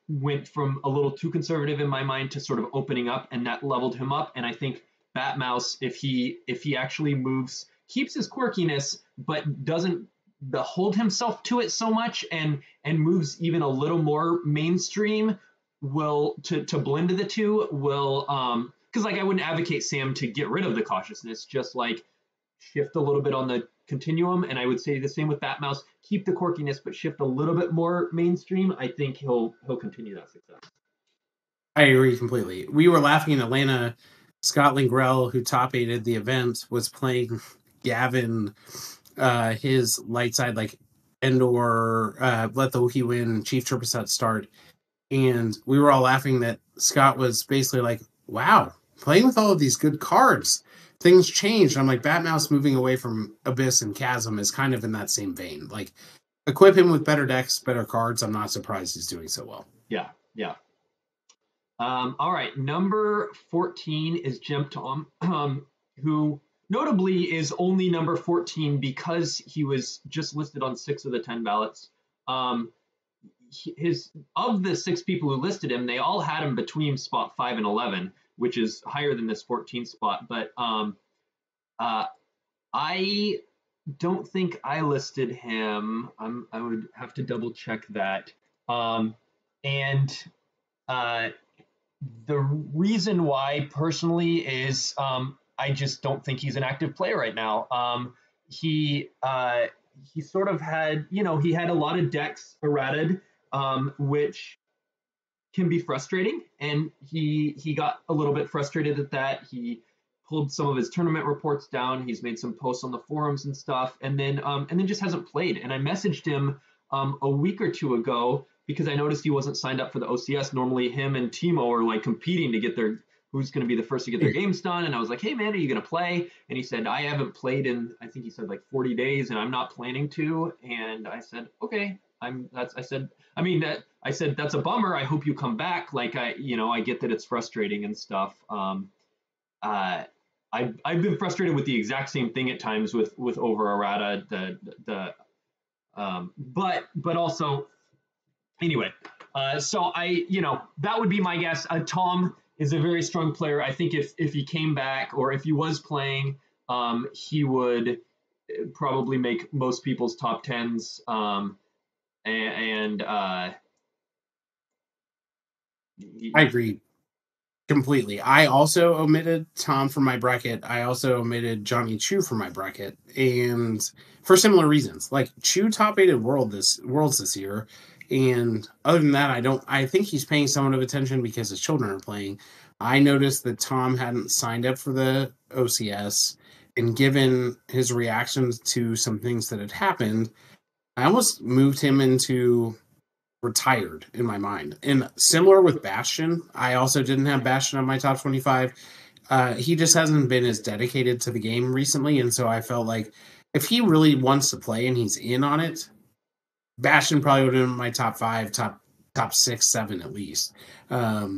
went from a little too conservative in my mind to sort of opening up, and that leveled him up. And I think Batmouse, if he actually moves, keeps his quirkiness, but doesn't hold himself to it so much, and moves even a little more mainstream, will to blend the two will because like I wouldn't advocate Sam to get rid of the cautiousness, just like shift a little bit on the continuum. And I would say the same with Batmouse, keep the quirkiness but shift a little bit more mainstream. I think he'll continue that success. I agree completely. We were laughing in Atlanta. Scott Lingrell, who top aided the event, was playing Gavin, his light side like Endor, let the Wookiee win, Chief Trooper set start. And we were all laughing that Scott was basically like, wow, playing with all of these good cards, things changed. I'm like, Batmouse moving away from Abyss and Chasm is kind of in that same vein. Like, equip him with better decks, better cards. I'm not surprised he's doing so well. Yeah. All right, number 14 is Jim Tom, who notably is only number 14 because he was just listed on 6 of the 10 ballots. Of the 6 people who listed him, they all had him between spot 5 and 11, which is higher than this 14th spot. But I don't think I listed him. I would have to double check that. The reason why personally is I just don't think he's an active player right now. He sort of had, he had a lot of decks errated, which can be frustrating, and he got a little bit frustrated at that. He pulled some of his tournament reports down. He's made some posts on the forums and stuff, and then just hasn't played. And I messaged him a week or two ago because I noticed he wasn't signed up for the OCS. Normally him and Timo are like competing to get their who's going to be the first to get their games done. And I was like, hey man, are you going to play? And he said, I haven't played in, I think he said like 40 days and I'm not planning to. And I said, okay, I said, that's a bummer. I hope you come back. Like I get that it's frustrating and stuff. I've been frustrated with the exact same thing at times with over errata, but also anyway, so that would be my guess. Tom is a very strong player. I think if he came back or if he was playing, he would probably make most people's top tens. I agree completely. I also omitted Tom from my bracket. I also omitted Johnny Chu from my bracket, and for similar reasons. Like Chu top 8 at worlds this year. And other than that, I think he's paying somewhat of attention because his children are playing. I noticed that Tom hadn't signed up for the OCS, and given his reactions to some things that had happened, I almost moved him into retired in my mind. And similar with Bastion, I also didn't have Bastion on my top 25. He just hasn't been as dedicated to the game recently, and so I felt like if he really wants to play and he's in on it, Bastion probably would have been my top 5, top 6, 7 at least. But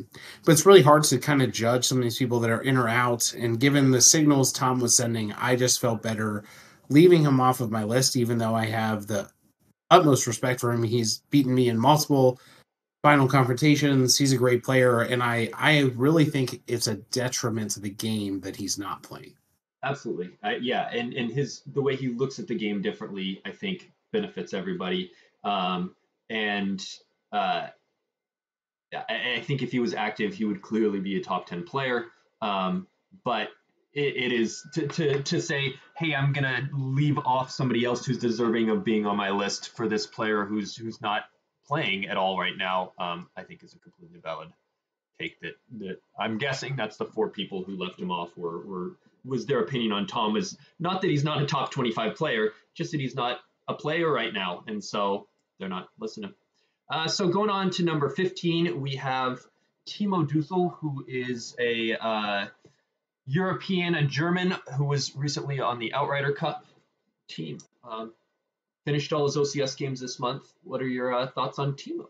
it's really hard to kind of judge some of these people that are in or out. And given the signals Tom was sending, I just felt better leaving him off of my list, even though I have the utmost respect for him. He's beaten me in multiple final confrontations. He's a great player. And I really think it's a detriment to the game that he's not playing. Absolutely. Yeah. And the way he looks at the game differently, I think benefits everybody. I think if he was active, he would clearly be a top 10 player. But it is to say, hey, I'm going to leave off somebody else who's deserving of being on my list for this player who's not playing at all right now, I think is a completely valid take that I'm guessing that's the 4 people who left him off was their opinion on Tom is not that he's not a top 25 player, just that he's not a player right now. And so they're not listening. So going on to number 15, we have Timo Dussel, who is a European, a German, who was recently on the Outrider Cup team. Finished all his OCS games this month. What are your thoughts on Timo?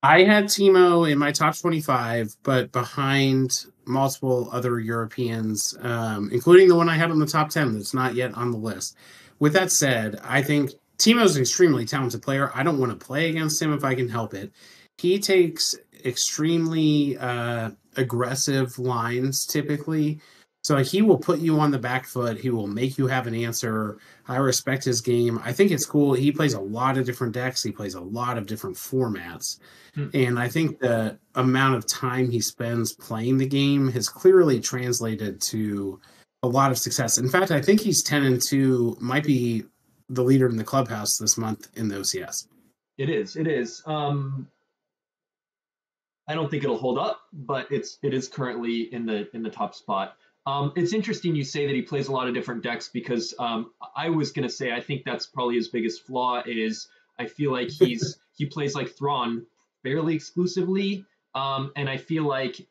I had Timo in my top 25, but behind multiple other Europeans, including the one I had on the top 10 that's not yet on the list. With that said, I think Timo's an extremely talented player. I don't want to play against him if I can help it. He takes extremely aggressive lines typically. So he will put you on the back foot. He will make you have an answer. I respect his game. I think it's cool. He plays a lot of different decks. He plays a lot of different formats. And I think the amount of time he spends playing the game has clearly translated to a lot of success. In fact, I think he's 10-2, might be the leader in the clubhouse this month in the OCS. It is. I don't think it'll hold up, but it is currently in the top spot. It's interesting you say that he plays a lot of different decks because I was going to say I think that's probably his biggest flaw is I feel like he plays like Thrawn fairly exclusively, and I feel like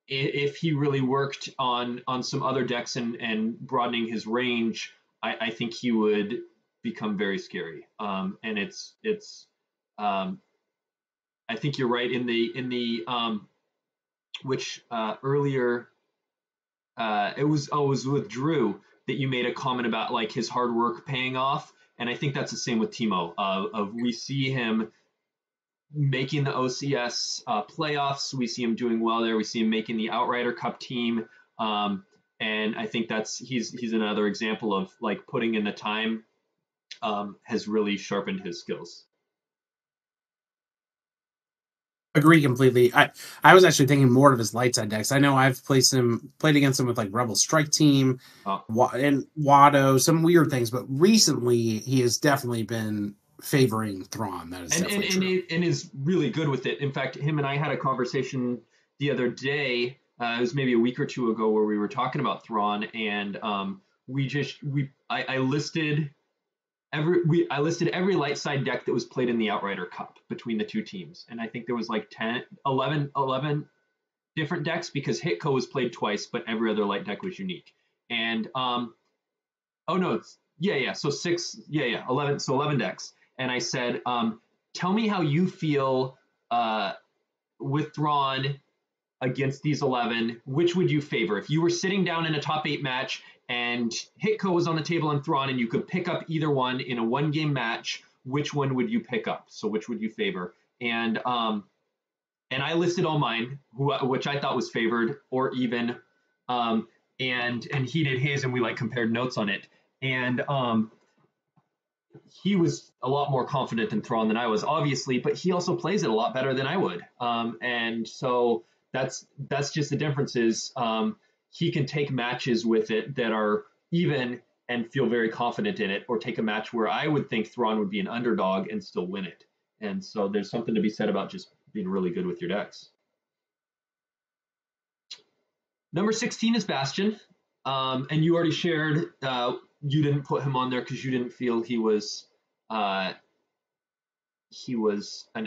if he really worked on some other decks and broadening his range, I think he would become very scary. And it's I think you're right in the which earlier it was with Drew that you made a comment about like his hard work paying off, and I think that's the same with Timo. We see him making the OCS playoffs, we see him doing well there. We see him making the Outrider Cup team, and I think he's another example of like putting in the time has really sharpened his skills. Agree completely. I was actually thinking more of his light side decks. I know I've played against him with like Rebel Strike Team and Watto, some weird things, but recently he has definitely been favoring Thrawn. That is definitely true. And is really good with it. In fact, him and I had a conversation the other day. It was maybe a week or two ago where we were talking about Thrawn, and I listed every light side deck that was played in the Outrider Cup between the two teams. And I think there was like 11 different decks because Hitco was played twice, but every other light deck was unique. And oh no, so 11, so 11 decks. And I said, tell me how you feel with Thrawn against these 11. Which would you favor? If you were sitting down in a top 8 match and Hitco was on the table and Thrawn, and you could pick up either one in a 1-game match, which one would you pick up? So which would you favor? And I listed all mine, which I thought was favored or even, and he did his, and we like compared notes on it. And he was a lot more confident in Thrawn than I was, obviously, but he also plays it a lot better than I would. And so that's just the difference is he can take matches with it that are even and feel very confident in it, or take a match where I would think Thrawn would be an underdog and still win it. And so there's something to be said about just being really good with your decks. Number 16 is Bastion. And you already shared you didn't put him on there because you didn't feel he was an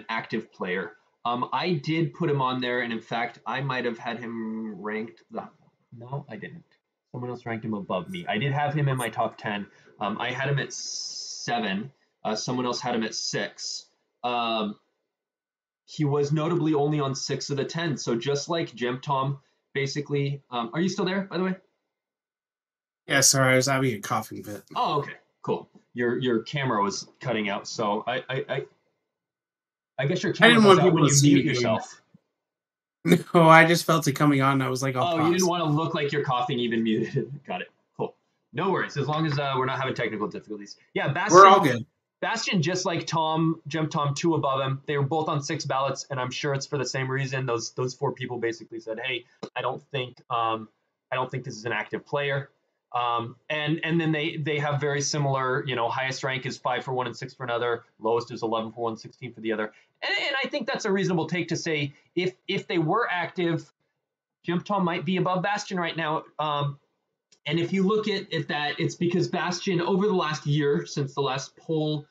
active player. I did put him on there, and in fact, I might have had him ranked. No, I didn't. Someone else ranked him above me. I did have him in my top 10. I had him at 7. Someone else had him at 6. He was notably only on 6 of the 10. So just like Gem Tom, basically. Are you still there, by the way? Yeah, sorry, I was having a coughing fit. Oh, okay, cool. Your camera was cutting out, so I guess your camera goes out when you mute yourself. No, I just felt it coming on, and I was like, oh, you didn't want to look like you're coughing even muted. Got it. Cool. No worries, as long as we're not having technical difficulties. Yeah, Bastion, we're all good. Bastion, just like Gem Tom, 2 above him. They were both on 6 ballots, and I'm sure it's for the same reason. Those 4 people basically said, "Hey, I don't think this is an active player." And then they have very similar, highest rank is 5 for one and 6 for another. Lowest is 11 for one, 16 for the other. And I think that's a reasonable take to say if they were active, Gem Tom might be above Bastion right now. And if you look at that, it's because Bastion, over the last year, since the last poll,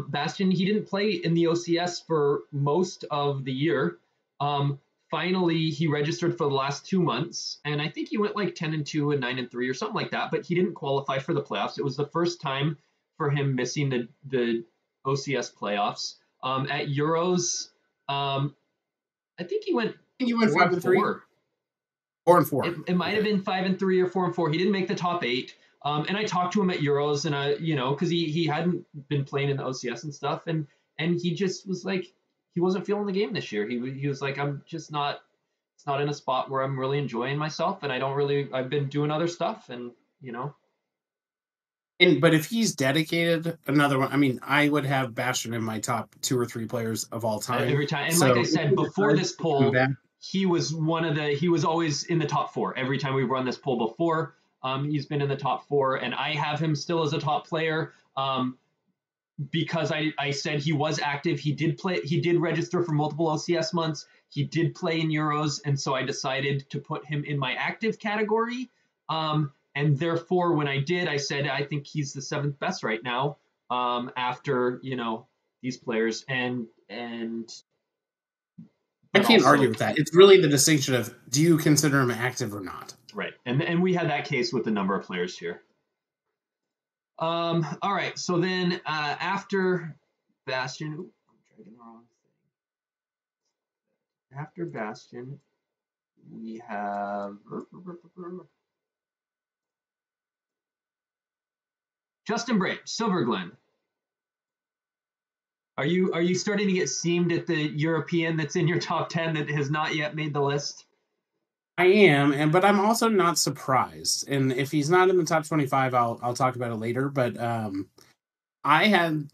Bastion, he didn't play in the OCS for most of the year. Finally, he registered for the last 2 months, and I think he went like 10-2 and 9-3 or something like that, but he didn't qualify for the playoffs. It was the first time for him missing the OCS playoffs. At Euros, I think he went 5-3. 4-4. It might have been 5-3 or 4-4. He didn't make the top 8. And I talked to him at Euros, and because he hadn't been playing in the OCS and stuff, and he just was like, he wasn't feeling the game this year. He was like, I'm just not. It's not in a spot where I'm really enjoying myself, and I've been doing other stuff, and But if he's dedicated, another one. I mean, I would have Bastion in my top 2 or 3 players of all time. Every time, and so, like I said before this poll, he was he was always in the top 4 every time we've run this poll before. He's been in the top 4, and I have him still as a top player. Because I said he was active. He did play. He did register for multiple OCS months. He did play in Euros, and so I decided to put him in my active category. And therefore, when I did, I said I think he's the 7th best right now. After these players, and I can't argue with that. It's really the distinction of, do you consider him active or not? Right, and we had that case with a number of players here. All right, so then after Bastion, I'm dragging the wrong thing. After Bastion, we have Justin Brate, Silver Glen. Are you starting to get seamed at the European that's in your top 10 that has not yet made the list? I am, but I'm also not surprised. And if he's not in the top 25, I'll talk about it later. But I had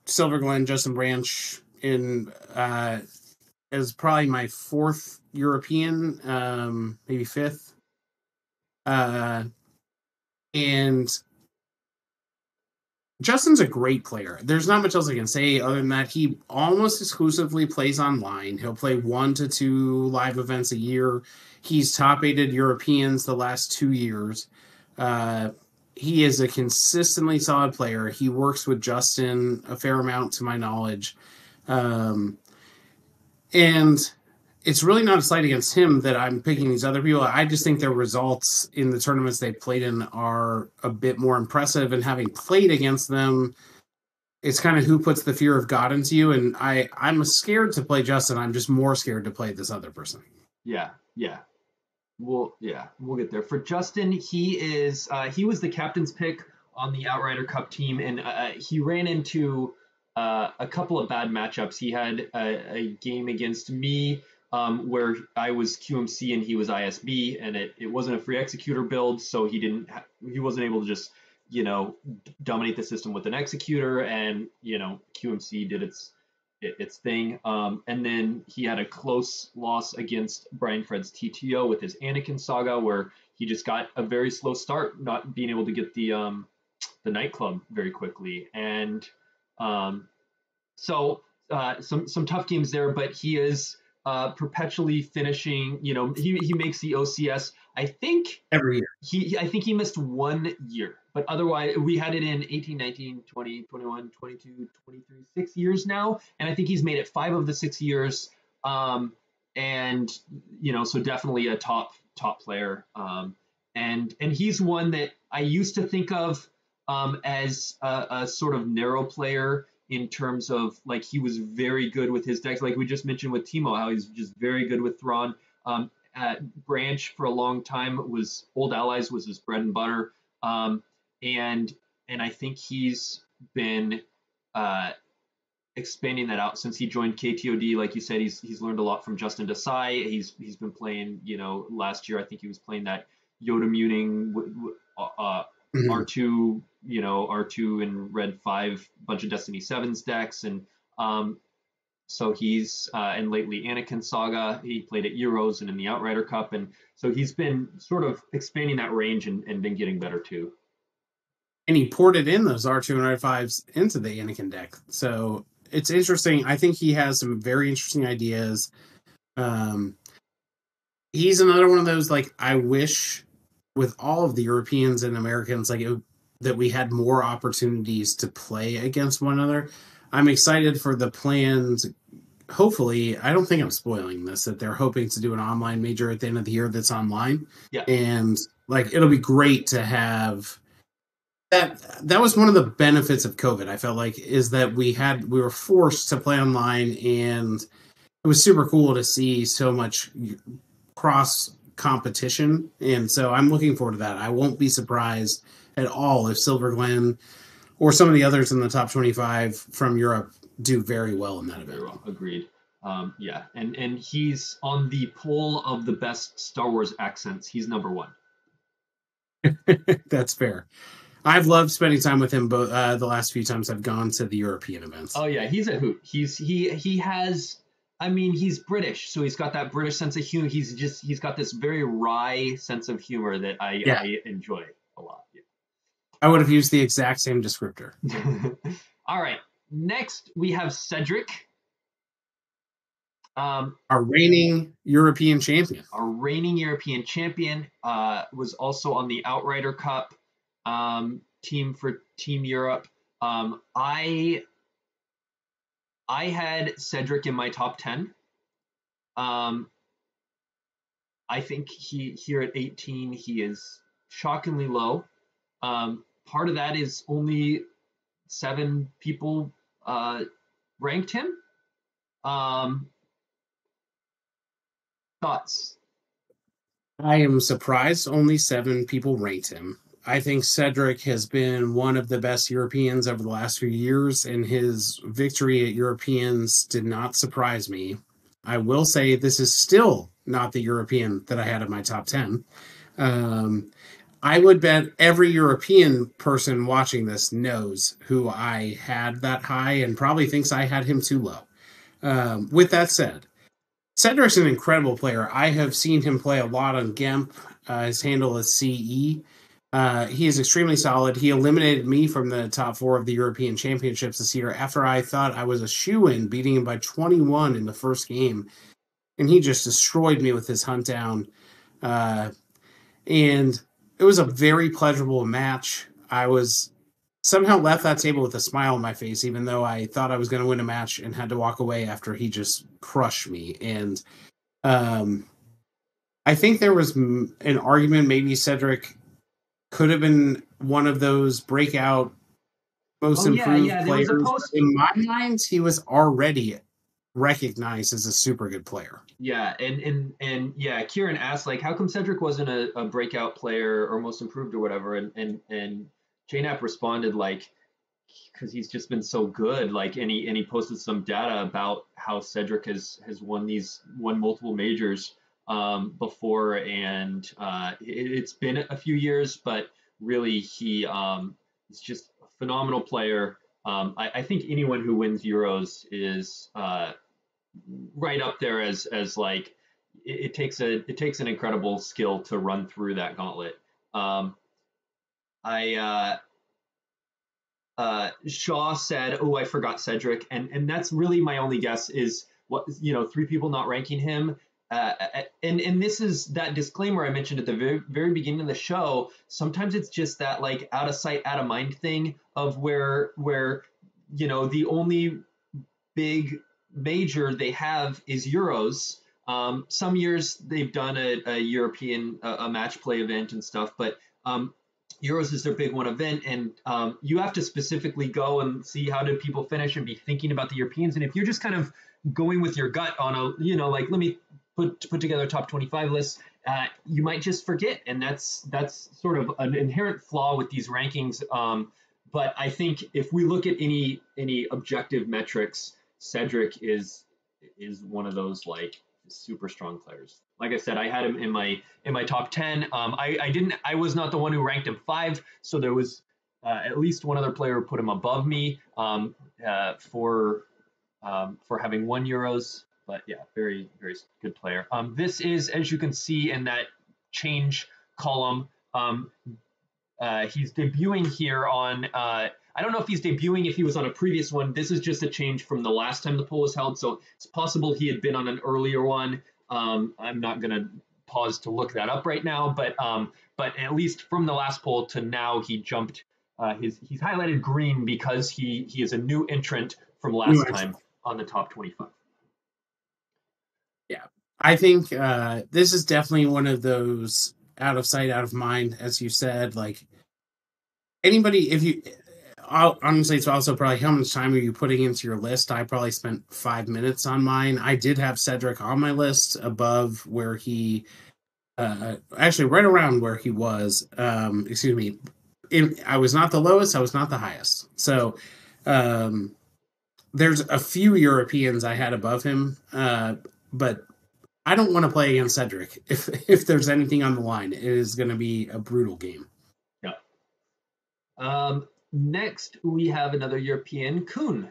Silver Glen, Justin Branch in as probably my 4th European, maybe 5th. And Justin's a great player. There's not much else I can say other than that. He almost exclusively plays online. He'll play 1 to 2 live events a year. He's top-aided Europeans the last 2 years. He is a consistently solid player. He works with Justin a fair amount, to my knowledge. And it's really not a slight against him that I'm picking these other people. I just think their results in the tournaments they played in are a bit more impressive, and having played against them, it's kind of who puts the fear of God into you. And I'm scared to play Justin. I'm just more scared to play this other person. Yeah. We'll get there. For Justin, he was the captain's pick on the Outrider Cup team, and he ran into a couple of bad matchups. He had a game against me where I was QMC and he was ISB, and it wasn't a free executor build, so he wasn't able to just dominate the system with an executor, and QMC did its thing. And then he had a close loss against Brian Fred's TTO with his Anakin Saga, where he just got a very slow start, not being able to get the nightclub very quickly. And so some tough games there, but he is perpetually finishing. He makes the OCS. I think every year. I think he missed 1 year, but otherwise we had it in 18, 19, 20, 21, 22, 23, 6 years now, and I think he's made it 5 of the 6 years. And so definitely a top player. And he's one that I used to think of as a sort of narrow player, in terms of, like, he was very good with his decks, like we just mentioned with Timo, how he's just very good with Thrawn. Branch for a long time was Old Allies was his bread and butter, and I think he's been expanding that out since he joined KTOD. Like you said, he's learned a lot from Justin Desai. He's been playing, last year I think he was playing that Yoda muting R2, R2 and Red 5, bunch of Destiny 7's decks. And so he's, and lately Anakin Saga, he played at Euros and in the Outrider Cup. And so he's been sort of expanding that range and been getting better too. And he ported in those R2 and R5s into the Anakin deck. So it's interesting. I think he has some very interesting ideas. He's another one of those, like, I wish with all of the Europeans and Americans, that we had more opportunities to play against one another. I'm excited for the plans. Hopefully, I don't think I'm spoiling this, that they're hoping to do an online major at the end of the year that's online. Yeah. And it'll be great to have that. That was one of the benefits of COVID, I felt like, is that we were forced to play online, and it was super cool to see so much cross competition. And so I'm looking forward to that. I won't be surprised at all if Silver Glen or some of the others in the top 25 from Europe do very well in that event. Very well. Agreed. Yeah. And he's on the poll of the best Star Wars accents. He's number 1. That's fair. I've loved spending time with him both the last few times I've gone to the European events. Oh yeah, he's a hoot. He has, I mean, he's British, so he's got that British sense of humor. He's got this very wry sense of humor that I enjoy a lot. Yeah. I would have used the exact same descriptor. All right. Next, we have Cedric. Our reigning European champion. Was also on the Outrider Cup team for Team Europe. I had Cedric in my top 10. I think here at 18, he is shockingly low. Part of that is only 7 people ranked him. Thoughts? I am surprised only 7 people ranked him. I think Cedric has been one of the best Europeans over the last few years, and his victory at Europeans did not surprise me. I will say this is still not the European that I had in my top 10. I would bet every European person watching this knows who I had that high and probably thinks I had him too low. With that said, Cedric's an incredible player. I have seen him play a lot on GEMP. His handle is CE. He is extremely solid. He eliminated me from the top 4 of the European Championships this year after I thought I was a shoo-in, beating him by 21 in the first game. And he just destroyed me with his hunt down. And it was a very pleasurable match. I was somehow left that table with a smile on my face, even though I thought I was going to win a match and had to walk away after he just crushed me. And I think there was an argument maybe Cedric could have been one of those breakout most improved There was a players. post. In my mind, he was already recognized as a super good player. Yeah, and yeah, Kieran asked like, how come Cedric wasn't a breakout player or most improved or whatever, and JNAP responded like, because he's just been so good, like, and he posted some data about how Cedric has won multiple majors before, and it's been a few years, but really he is just a phenomenal player. I think anyone who wins Euros is right up there as like it takes an incredible skill to run through that gauntlet. I Shaw said, "Oh, I forgot Cedric," and that's really my only guess is what three people not ranking him. And this is that disclaimer I mentioned at the very beginning of the show. Sometimes it's just that like out of sight, out of mind thing of where the only big major they have is Euros. Some years they've done a European a match play event and stuff, but Euros is their big one event, and you have to specifically go and see how did people finish and be thinking about the Europeans. And if you're just kind of going with your gut on a like let me put together a top 25 list, you might just forget, and that's sort of an inherent flaw with these rankings. But I think if we look at any objective metrics, Cedric is one of those like super strong players. Like I said, I had him in my top 10. I was not the one who ranked him 5, so there was at least one other player who put him above me for having won Euros. But yeah, very very good player. This is, as you can see in that change column, he's debuting here on. I don't know if he's debuting if he was on a previous one. This is just a change from the last time the poll was held, so it's possible he had been on an earlier one. I'm not going to pause to look that up right now, but at least from the last poll to now, he jumped. He's highlighted green because he is a new entrant from last time on the top 25. Yeah, I think this is definitely one of those out of sight, out of mind, as you said. Like anybody, if you honestly, it's also probably how much time are you putting into your list. I probably spent 5 minutes on mine. I did have Cedric on my list above where he actually right around where he was. Excuse me. I was not the lowest, I was not the highest. So there's a few Europeans I had above him, but I don't want to play against Cedric. If there's anything on the line, it is going to be a brutal game. Yeah. Next, we have another European, Kuhn.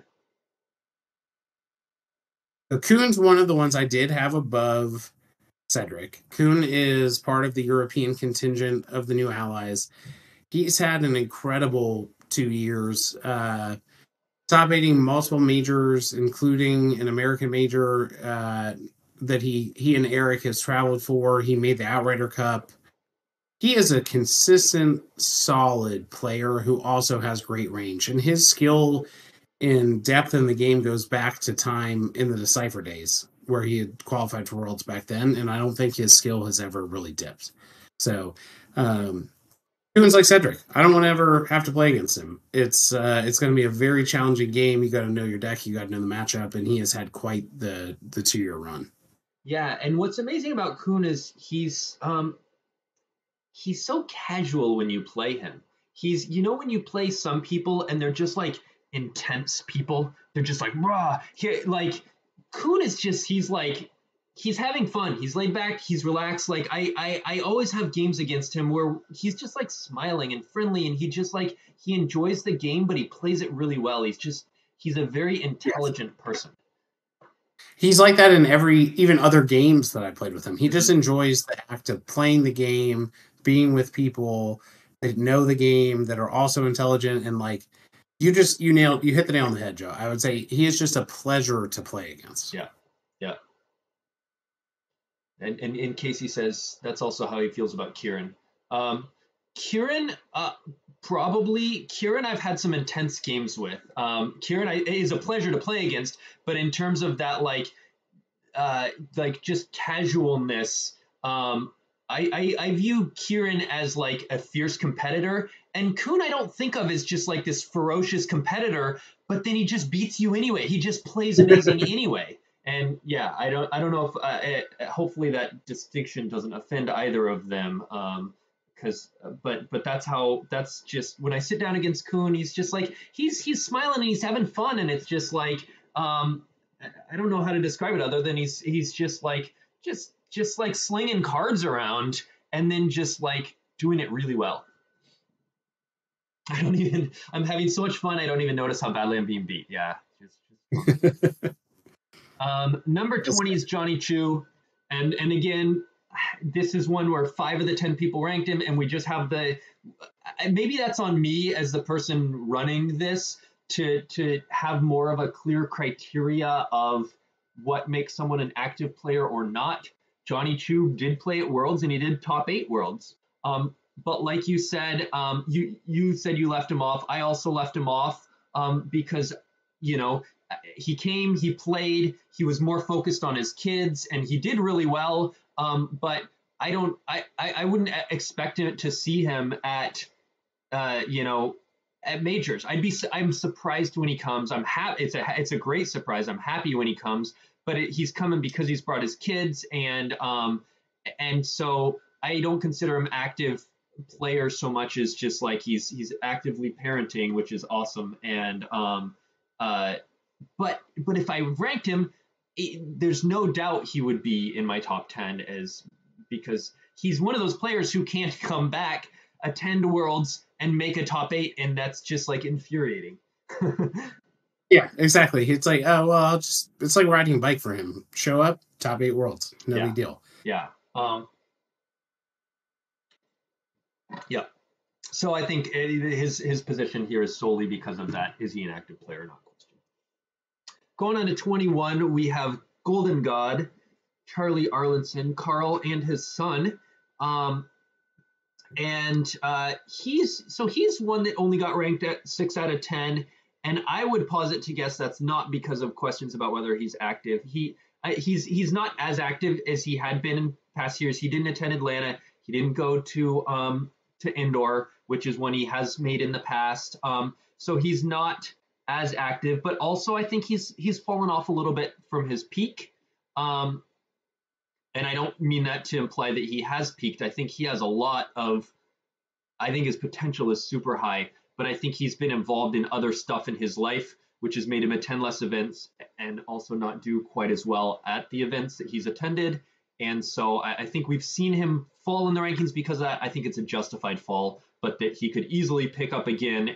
So Kuhn's one of the ones I did have above Cedric. Kuhn is part of the European contingent of the New Allies. He's had an incredible 2 years, top 8 multiple majors, including an American major that he and Eric has traveled for. He made the Outrider Cup. He is a consistent, solid player who also has great range. And his skill in depth in the game goes back to time in the Decipher days where he had qualified for Worlds back then. And I don't think his skill has ever really dipped. So, Kuhn's like Cedric. I don't want to ever have to play against him. It's going to be a very challenging game. You got to know your deck. You got to know the matchup. And he has had quite the 2-year run. Yeah. And what's amazing about Kuhn is he's so casual when you play him. He's, when you play some people and they're just like intense people, they're just like, raw. Like Kuhn is just, he's having fun. He's laid back. He's relaxed. Like I always have games against him where he's just like smiling and friendly. And he just like, he enjoys the game, but he plays it really well. He's a very intelligent person. He's like that in even other games that I played with him. He just enjoys the act of playing the game, being with people that know the game, that are also intelligent, and like you hit the nail on the head, Joe. I would say he is just a pleasure to play against. Yeah. And Casey says that's also how he feels about Kieran. Kieran, I've had some intense games with. Kieran is a pleasure to play against, but in terms of that, like, like just casualness. I view Kieran as like a fierce competitor, and Kuhn I don't think of as just like this ferocious competitor, but then he just beats you anyway. He just plays amazing anyway. And yeah, I don't know if hopefully that distinction doesn't offend either of them. Because but that's just when I sit down against Kuhn, he's just like he's smiling and he's having fun, and it's just like I don't know how to describe it other than he's just like just like slinging cards around and then just like doing it really well. I'm having so much fun I don't even notice how badly I'm being beat. Yeah. Just number 20 is Johnny Chu. And again, this is one where 5 of the 10 people ranked him, and we just have maybe that's on me as the person running this to have more of a clear criteria of what makes someone an active player or not. Johnny Chu did play at Worlds, and he did top 8 Worlds. But like you said, you said you left him off. I also left him off because, he came, he played, he was more focused on his kids, and he did really well. But I wouldn't expect him to see him at majors. I'm surprised when he comes. I'm happy. It's a great surprise. I'm happy when he comes, but he's coming because he's brought his kids, and so I don't consider him active player so much as just like he's actively parenting, which is awesome. And but if I ranked him, there's no doubt he would be in my top 10 because he's one of those players who can't come back, attend Worlds, and make a top 8, and that's just like infuriating. Yeah, exactly. It's like, oh well, it's like riding a bike for him. Show up, top 8 Worlds, no big deal. Yeah. Yeah. So I think his position here is solely because of that. Is he an active player? Not question. Going on to 21, we have Golden God, Charlie Arlinson, Carl, and his son. And he's one that only got ranked at 6 out of 10. And I would posit to guess that's not because of questions about whether he's active. He's not as active as he had been in past years. He didn't attend Atlanta. He didn't go to indoor, which is one he has made in the past. So he's not as active, but also I think he's fallen off a little bit from his peak. And I don't mean that to imply that he has peaked. I think he has a lot I think his potential is super high, but I think he's been involved in other stuff in his life, which has made him attend less events and also not do quite as well at the events that he's attended. And so I think we've seen him fall in the rankings because of that. I think it's a justified fall, but that he could easily pick up again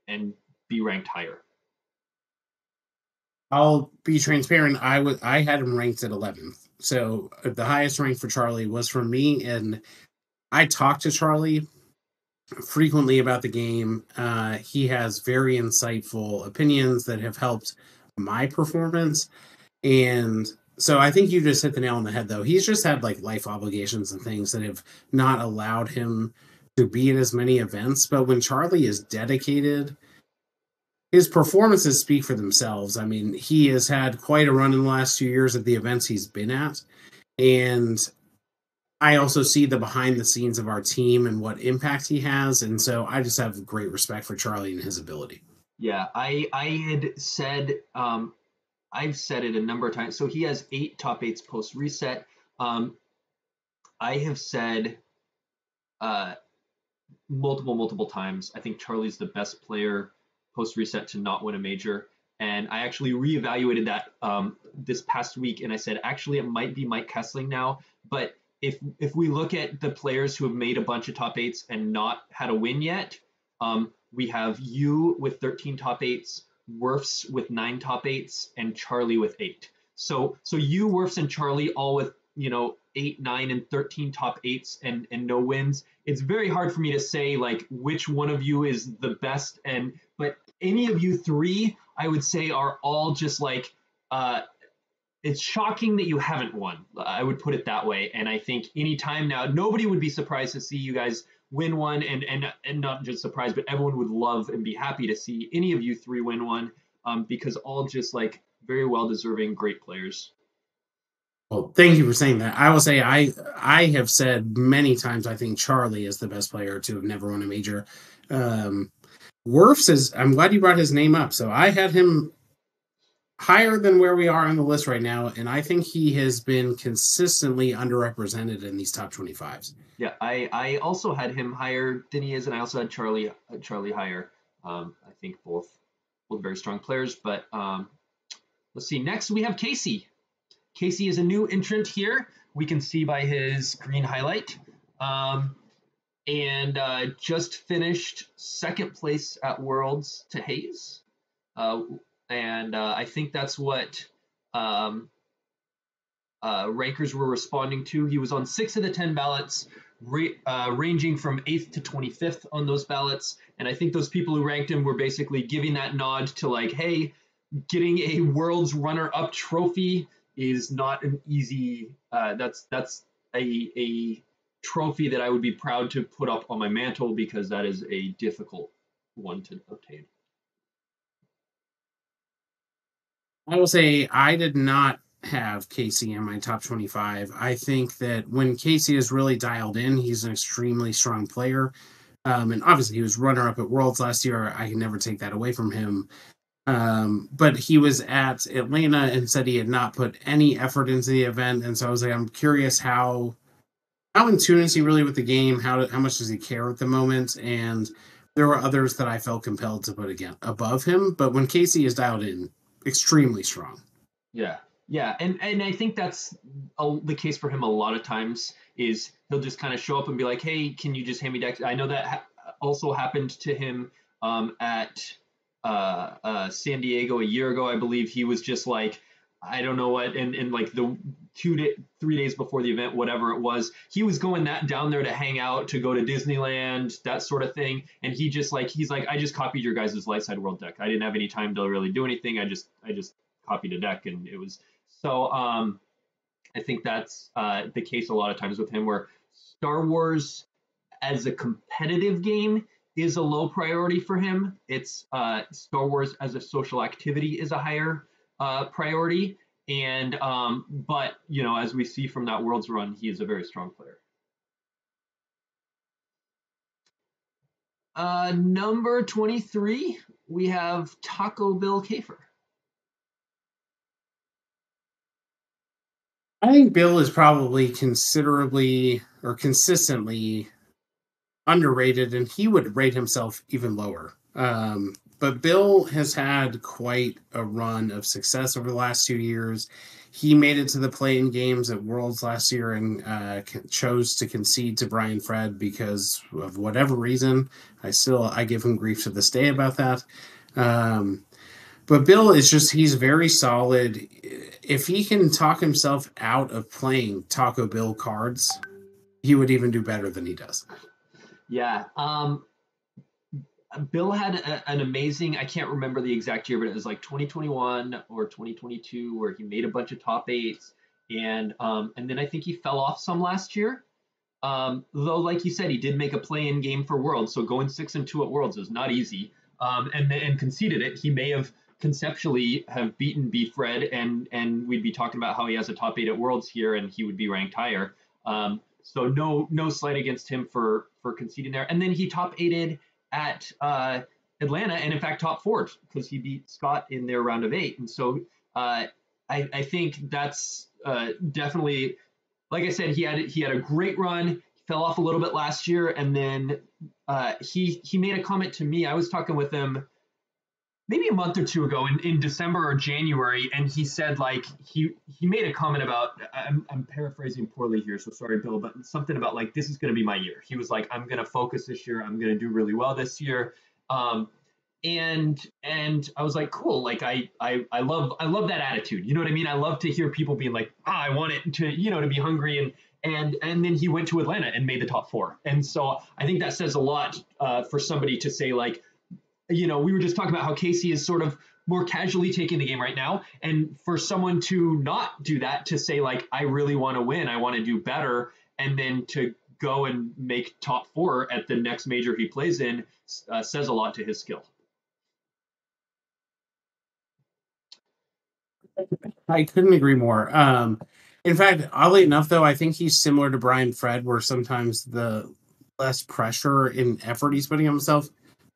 and be ranked higher. I'll be transparent. I had him ranked at 11th. So the highest rank for Charlie was from me, and I talked to Charlie frequently about the game. He has very insightful opinions that have helped my performance. And so I think you just hit the nail on the head, though. He's just had like life obligations and things that have not allowed him to be at as many events. But when Charlie is dedicated, his performances speak for themselves. I mean, he has had quite a run in the last 2 years at the events he's been at. And I also see the behind the scenes of our team and what impact he has. And so I just have great respect for Charlie and his ability. Yeah, I had said, I've said it a number of times. So he has 8 top 8s post reset. I have said multiple times, I think Charlie's the best player post reset to not win a major. And I actually reevaluated that this past week, and I said, actually, it might be Mike Kessling now. But if we look at the players who have made a bunch of top 8s and not had a win yet, we have you with 13 top 8s, Werfs with 9 top 8s, and Charlie with 8. So you, Werfs, and Charlie all with 8, 9, and 13 top 8s and no wins. It's very hard for me to say like which one of you is the best, but any of you 3, I would say, are all just like it's shocking that you haven't won. I would put it that way. And I think anytime now, nobody would be surprised to see you guys win one, and not just surprised, but everyone would love and be happy to see any of you 3 win one, because all just like very well deserving great players. Well, thank you for saying that. I will say I have said many times I think Charlie is the best player to have never won a major. Werfs is. I'm glad you brought his name up. So I had him higher than where we are on the list right now, and I think he has been consistently underrepresented in these top 25s. Yeah, I also had him higher than he is, and I also had Charlie higher. I think both very strong players, but let's see. Next, we have Casey. Casey is a new entrant here. We can see by his green highlight. And just finished second place at Worlds to Hayes. And I think that's what rankers were responding to. He was on 6 of the 10 ballots, ranging from 8th to 25th on those ballots. And I think those people who ranked him were basically giving that nod to like, hey, getting a World's runner-up trophy is not an easy. That's a trophy that I would be proud to put up on my mantle because that is a difficult one to obtain. I will say I did not have Casey in my top 25. I think that when Casey is really dialed in, he's an extremely strong player. And obviously, he was runner up at Worlds last year. I can never take that away from him. But he was at Atlanta and said he had not put any effort into the event. And so I was like, I'm curious how in tune is he really with the game? How much does he care at the moment? And there were others that I felt compelled to put again above him. But when Casey is dialed in, extremely strong. Yeah, yeah, and I think that's the case for him a lot of times. Is he'll just kind of show up and be like, "Hey, can you just hand me decks?" I know that also happened to him at San Diego a year ago. I believe he was just like, I don't know what, and like the 3 days before the event, whatever it was, he was going down there to hang out, to go to Disneyland, that sort of thing. And he's like, I just copied your guys' Light Side World deck. I didn't have any time to really do anything. I just copied a deck, and it was so. I think that's the case a lot of times with him, where Star Wars as a competitive game is a low priority for him. It's Star Wars as a social activity is a higher priority. And but as we see from that Worlds run, he is a very strong player. Number 23, we have Taco Bill Kafer. I think Bill is probably considerably or consistently underrated, and he would rate himself even lower. But Bill has had quite a run of success over the last 2 years. He made it to the play-in games at Worlds last year and chose to concede to Brian Fred because of whatever reason. I give him grief to this day about that. But Bill is he's very solid. If he can talk himself out of playing Taco Bill cards, he would even do better than he does. Yeah. Bill had an amazing, I can't remember the exact year, but it was like 2021 or 2022 where he made a bunch of top eights. And then I think he fell off some last year. Though, like you said, he did make a play-in game for Worlds. So going 6-2 at Worlds is not easy. And conceded it. He may have conceptually have beaten B Fred, and we'd be talking about how he has a top 8 at Worlds here, and he would be ranked higher. So no slight against him for conceding there. And then he top 8'd at Atlanta, and in fact top 4'd because he beat Scott in their round of 8. And so I think that's definitely, like I said, he had a great run. He fell off a little bit last year, and then he made a comment to me. I was talking with him maybe a month or two ago in December or January, and he said like he made a comment about, I'm paraphrasing poorly here, so sorry, Bill, but something about like, this is going to be my year. He was like, I'm going to focus this year. I'm going to do really well this year. And I was like, cool. Like I love that attitude. You know what I mean? I love to hear people being like, I want it to, to be hungry. And then he went to Atlanta and made the top 4. And so I think that says a lot for somebody to say like, we were just talking about how Casey is sort of more casually taking the game right now. And for someone to not do that, to say like, I really want to win, I want to do better, and then to go and make top 4 at the next major he plays in says a lot to his skill. I couldn't agree more. In fact, oddly enough, though, I think he's similar to Brian Fred, where sometimes the less pressure and effort he's putting on himself,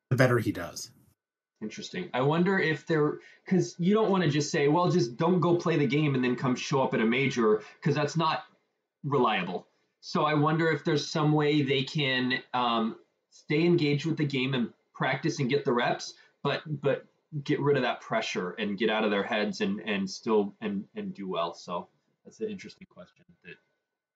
the better he does. Interesting. I wonder if because you don't want to just say, well, just don't go play the game and then come show up at a major, because that's not reliable. So I wonder if there's some way they can stay engaged with the game and practice and get the reps, but get rid of that pressure and get out of their heads and still and do well. So that's an interesting question that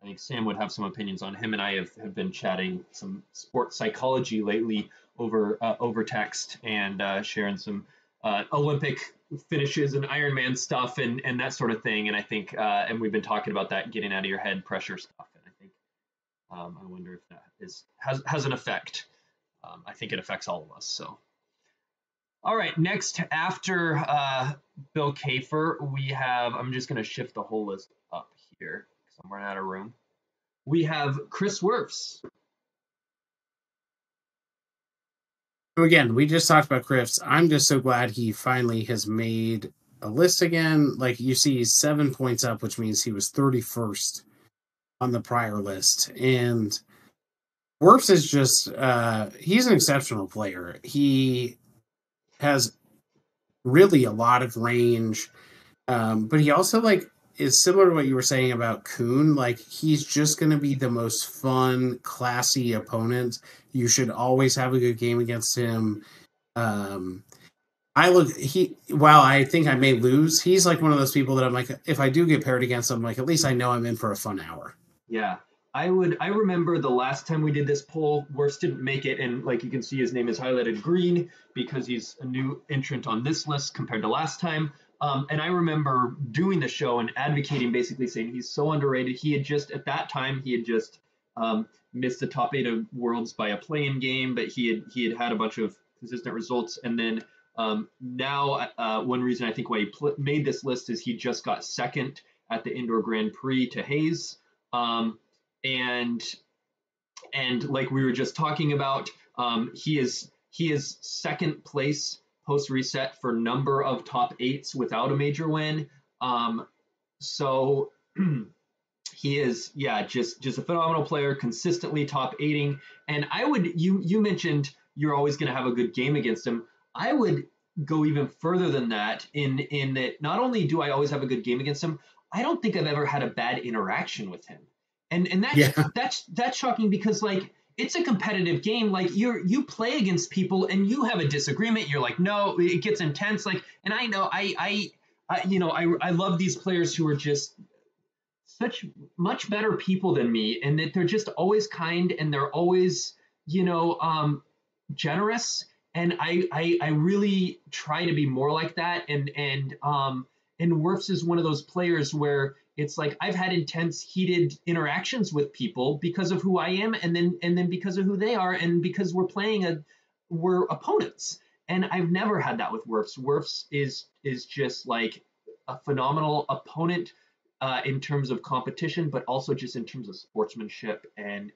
I think Sam would have some opinions on. Him and I have been chatting some sports psychology lately over text and sharing some Olympic finishes and Ironman stuff and that sort of thing. And I think and we've been talking about that getting out of your head pressure stuff. And I think I wonder if that has an effect. I think it affects all of us. So. All right, next after Bill Kafer, we have, I'm just going to shift the whole list up here because I'm running out of room. We have Chris Werfs. Again, we just talked about Chris. I'm just so glad he finally has made a list again. Like you see, he's 7 points up, which means he was 31st on the prior list. And Werfs is just, he's an exceptional player. He has really a lot of range, but he also is similar to what you were saying about Kuhn. Like he's just going to be the most fun, classy opponent. You should always have a good game against him. While I think I may lose, he's like one of those people that I'm like, if I do get paired against him, like at least I know I'm in for a fun hour. Yeah. I remember the last time we did this poll, Werfs didn't make it, and like you can see, his name is highlighted green because he's a new entrant on this list compared to last time. And I remember doing the show and advocating, basically saying he's so underrated. He had just missed the top 8 of Worlds by a play-in game, but he had a bunch of consistent results. And then now one reason I think why he made this list is he just got second at the Indoor Grand Prix to Hayes. And like we were just talking about, he is second place post reset for number of top 8s without a major win. So he is, just a phenomenal player, consistently top 8ing. And you mentioned you're always going to have a good game against him. I would go even further than that in that not only do I always have a good game against him, I don't think I've ever had a bad interaction with him. And that's shocking because like it's a competitive game. Like you play against people and you have a disagreement. You're like, no, it gets intense. Like, and I know I love these players who are just such much better people than me, and that they're just always kind and they're always generous. And I really try to be more like that. And Werfs is one of those players where it's like I've had intense, heated interactions with people because of who I am, and then because of who they are, and because we're opponents. And I've never had that with Werfs. Werfs is just like a phenomenal opponent in terms of competition, but also just in terms of sportsmanship and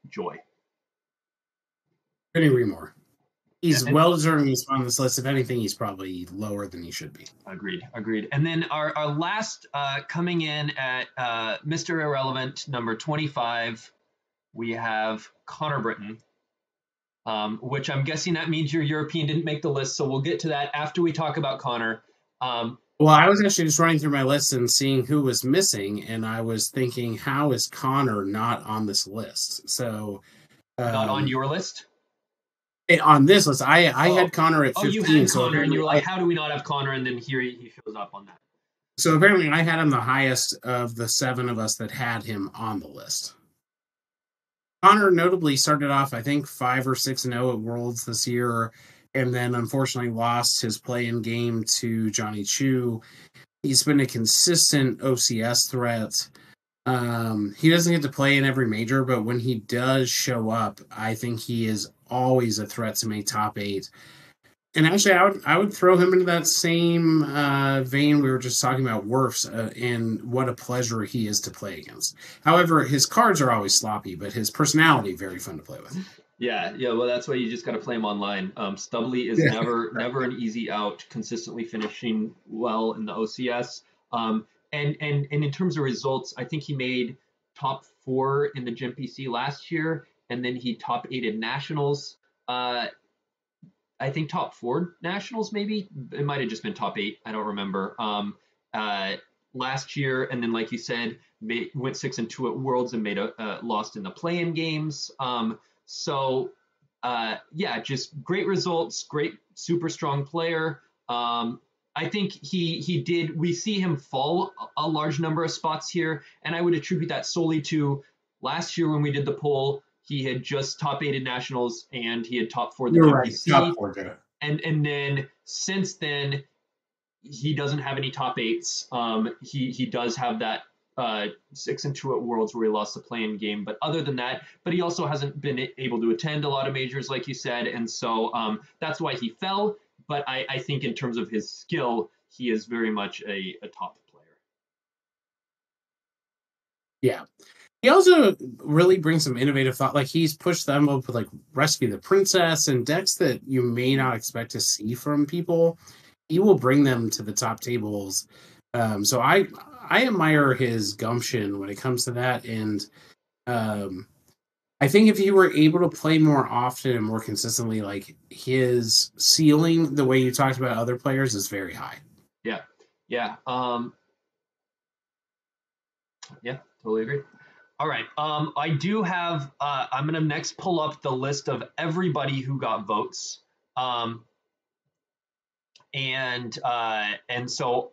joy. Couldn't agree more. He's well-deserving on this list. If anything, he's probably lower than he should be. Agreed. And then our last coming in at Mr. Irrelevant, number 25, we have Connor Britton, which I'm guessing that means your European didn't make the list, so we'll get to that after we talk about Connor. Well, I was actually just running through my list and seeing who was missing, and I was thinking, how is Connor not on this list? So not on your list? On this list, I had Connor at 15. You had Connor, and you were like, how do we not have Connor? And then here he shows up on that. So apparently I had him the highest of the 7 of us that had him on the list. Connor notably started off, I think, 5 or 6-0 at Worlds this year, and then unfortunately lost his play-in game to Johnny Chu. He's been a consistent OCS threat. He doesn't get to play in every major, but when he does show up, I think he is always a threat to make top 8. And actually, I would throw him into that same vein we were just talking about Werfs, and what a pleasure he is to play against. However, his cards are always sloppy, but his personality very fun to play with. Yeah. Well, that's why you just got to play him online. Stubley is never an easy out. Consistently finishing well in the OCS. and in terms of results, I think he made top 4 in the Gym PC last year, and then he top 8 in nationals. I think top 4 nationals, maybe it might have just been top 8. I don't remember. Last year, and then like you said, went 6-2 at Worlds and made lost in the play-in games. Yeah, just great results, great, super strong player. I think he did. We see him fall a large number of spots here, and I would attribute that solely to last year when we did the poll. He had just top 8 in nationals, and he had top 4 the You're right, GPC. top 4, yeah. And then since then, he doesn't have any top 8s. He does have that 6-2 at Worlds where he lost the play-in game, but other than that, but he also hasn't been able to attend a lot of majors, like you said, and so that's why he fell. But I think in terms of his skill, he is very much a top player. Yeah. He also really brings some innovative thought. Like, he's pushed the envelope with like Rescue the Princess and decks that you may not expect to see from people. He will bring them to the top tables. So I admire his gumption when it comes to that. And I think if he were able to play more often and more consistently, like, his ceiling, the way you talked about other players, is very high. Yeah. Yeah, totally agree. All right. I do have. I'm gonna next pull up the list of everybody who got votes. And so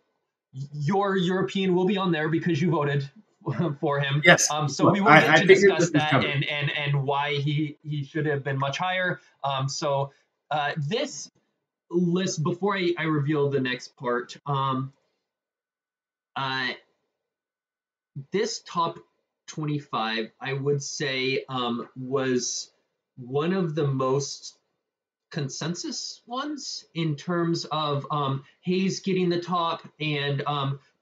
your European will be on there because you voted for him. Yes. So we will get to discuss that and why he should have been much higher. So this list, before I reveal the next part, this top 25, I would say, was one of the most consensus ones in terms of Hayes getting the top, and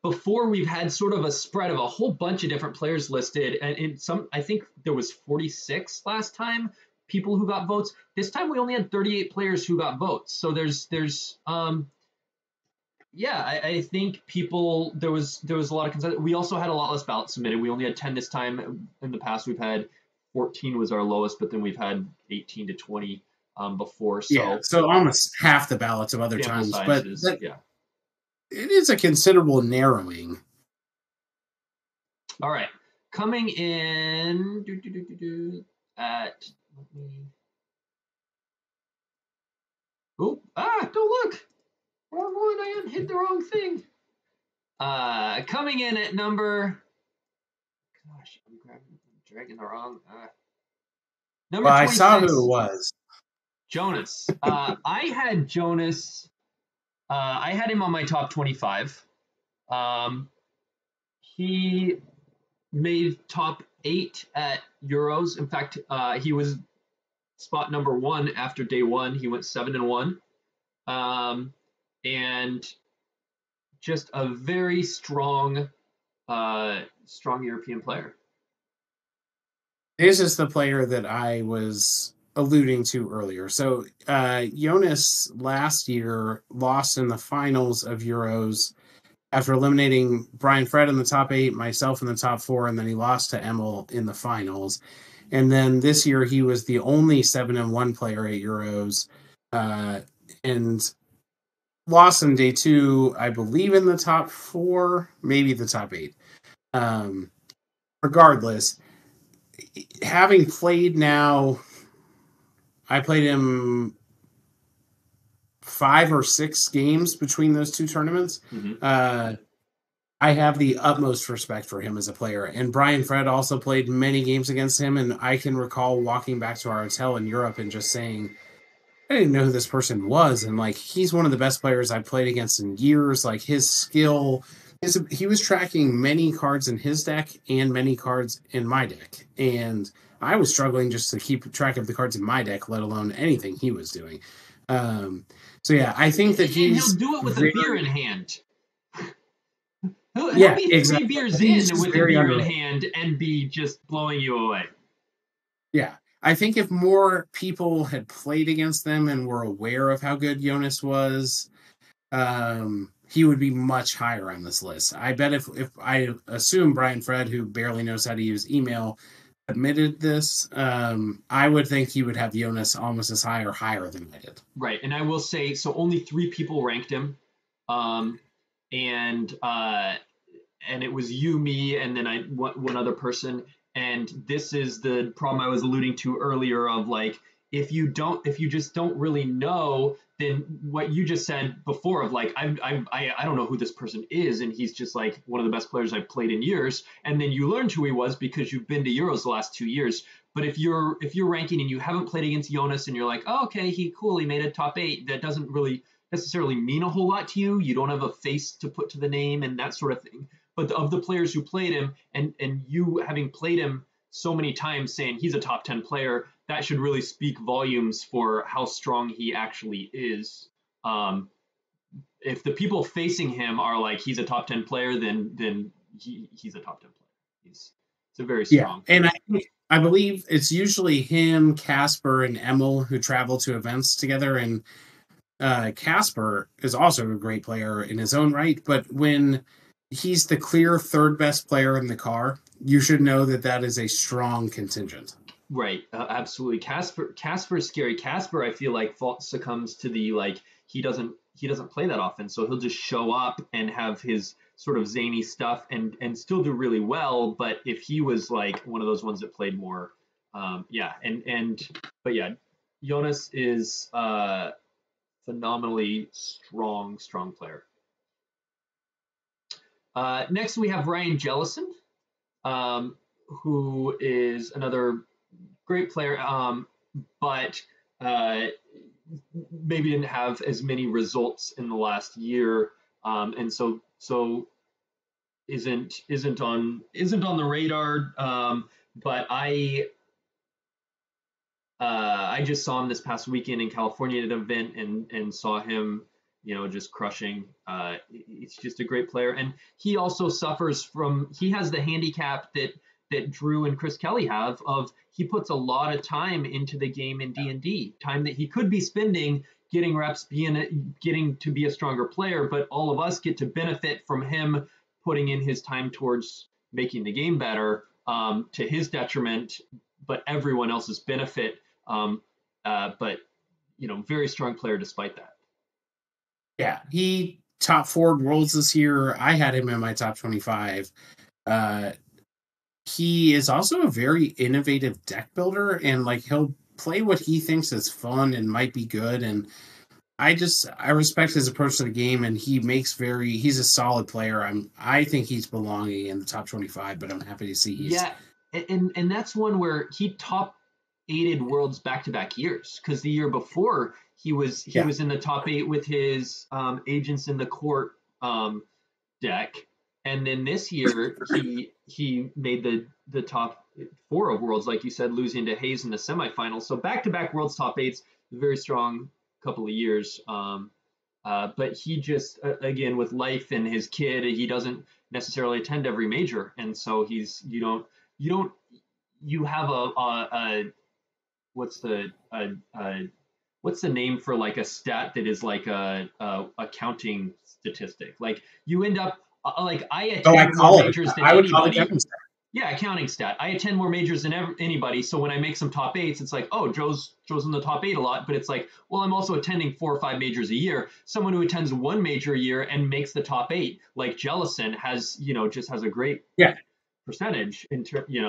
before we've had sort of a spread of a whole bunch of different players listed, and in some, I think there was 46 last time people who got votes. This time we only had 38 players who got votes. So yeah, I think people, there was a lot of consensus. We also had a lot less ballots submitted. We only had 10 this time. In the past, we've had 14 was our lowest, but then we've had 18 to 20 before. So yeah, so almost half the ballots of other times. But yeah, it is a considerable narrowing. All right, coming in at. Don't look. Wrong one. I hit the wrong thing. Coming in at number. Gosh, I'm dragging the wrong. Number 26. I saw who it was. Jonas. I had Jonas. I had him on my top 25. He made top 8 at Euros. In fact, he was spot number 1 after day 1. He went 7-1. And just a very strong European player. This is the player that I was alluding to earlier. So Jonas last year lost in the finals of Euros after eliminating Brian Fred in the top 8, myself in the top 4, and then he lost to Emil in the finals. And then this year he was the only 7-1 player at Euros, and lost in day 2, I believe, in the top 4, maybe the top 8. Regardless, having played now, I played him 5 or 6 games between those 2 tournaments. Mm-hmm. I have the utmost respect for him as a player. And Brian Fred also played many games against him, and I can recall walking back to our hotel in Europe and just saying, I didn't know who this person was. And, like, he's one of the best players I've played against in years. Like, his skill, he was tracking many cards in his deck and many cards in my deck. And I was struggling just to keep track of the cards in my deck, let alone anything he was doing. So, yeah, I think that he'll do it with a beer in hand. He'll be exactly. 3 beers in with a beer in hand and be just blowing you away. Yeah. I think if more people had played against them and were aware of how good Jonas was, he would be much higher on this list. I bet if I assume Brian Fred, who barely knows how to use email, admitted this, I would think he would have Jonas almost as high or higher than I did. Right, and I will say, so only 3 people ranked him, and it was you, me, and then one other person. And this is the problem I was alluding to earlier of like, if you just don't really know, then what you just said before of like, I don't know who this person is, and he's just like one of the best players I've played in years. And then you learned who he was because you've been to Euros the last 2 years. But if you're ranking and you haven't played against Jonas and you're like, oh, okay, he made a top 8, that doesn't really necessarily mean a whole lot to you. You don't have a face to put to the name and that sort of thing. But of the players who played him, and you having played him so many times saying he's a top 10 player, that should really speak volumes for how strong he actually is. If the people facing him are like, he's a top 10 player, then he's a top 10 player. He's a very strong player. And I believe it's usually him, Casper, and Emil who travel to events together. And Casper is also a great player in his own right. But when he's the clear third best player in the car, you should know that is a strong contingent. Right, absolutely. Casper's scary. Casper, I feel like succumbs to the like he doesn't play that often, so he'll just show up and have his sort of zany stuff and still do really well. But if he was like one of those ones that played more, but yeah, Jonas is phenomenally strong player. Next we have Ryan Jellison, who is another great player, but maybe didn't have as many results in the last year, and so isn't on the radar. But I just saw him this past weekend in California at an event and saw him, just crushing. He's just a great player, and he also suffers from. He has the handicap that Drew and Chris Kelly have of he puts a lot of time into the game in D&D, time that he could be spending getting reps, getting to be a stronger player, but all of us get to benefit from him putting in his time towards making the game better, to his detriment, but everyone else's benefit. But very strong player despite that. Yeah, he top 4 worlds this year. I had him in my top 25. He is also a very innovative deck builder, and like he'll play what he thinks is fun and might be good. And I respect his approach to the game, and he's a solid player. I think he's belonging in the top 25, but I'm happy to see he's and that's one where he top 8'd worlds back-to-back years, because the year before he was in the top 8 with his Agents in the Court deck. And then this year, he made the top 4 of Worlds, like you said, losing to Hayes in the semifinals. So back-to-back Worlds top 8s, very strong couple of years. But he just, again, with life and his kid, he doesn't necessarily attend every major. And so you have what's the name for like a stat that is like a counting statistic? Like you end up, like I attend more majors than anybody. Yeah, accounting stat. I attend more majors than anybody. So when I make some top 8s, it's like, oh, Joe's in the top 8 a lot. But it's like, well, I'm also attending 4 or 5 majors a year. Someone who attends 1 major a year and makes the top 8, like Jellison, has a great percentage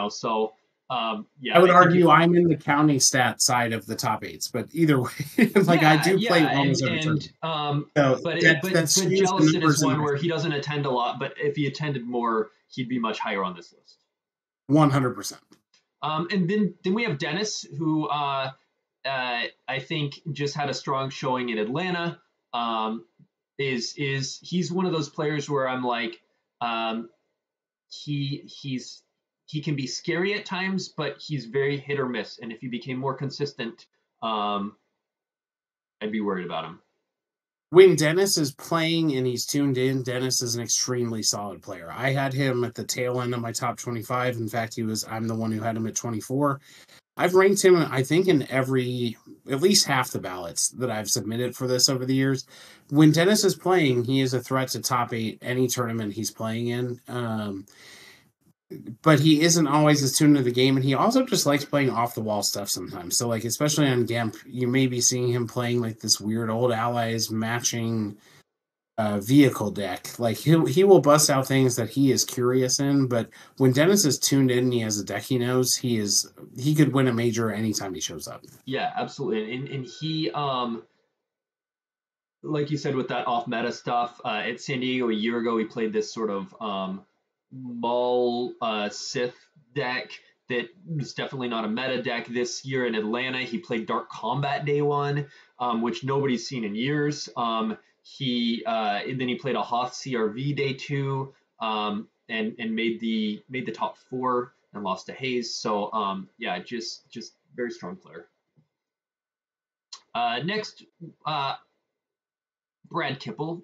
So I would argue I'm in the counting stat side of the top 8s, but either way, I do play almost every turn. But Jellison is one where he doesn't attend a lot, but if he attended more, he'd be much higher on this list. 100%. And then we have Dennis, who I think just had a strong showing in Atlanta. He's one of those players where I'm like, he can be scary at times, but he's very hit or miss. And if he became more consistent, I'd be worried about him. When Dennis is playing and he's tuned in, Dennis is an extremely solid player. I had him at the tail end of my top 25. In fact, I'm the one who had him at 24. I've ranked him, I think, in every at least half the ballots that I've submitted for this over the years. When Dennis is playing, he is a threat to top 8 any tournament he's playing in. But he isn't always as tuned to the game, and he also just likes playing off the wall stuff sometimes. So, like, especially on GIMP, you may be seeing him playing like this weird old allies matching vehicle deck. Like, he will bust out things that he is curious in, but when Dennis is tuned in and he has a deck he knows, he could win a major anytime he shows up. Yeah, absolutely. And he like you said, with that off meta stuff, at San Diego a year ago, he played this sort of Maul Sith deck that was definitely not a meta deck. This year in Atlanta, he played Dark Combat Day 1, which nobody's seen in years. Then he played a Hoth CRV Day 2, and made the top 4 and lost to Hayes. So yeah, just very strong player. Next, Brad Kipple.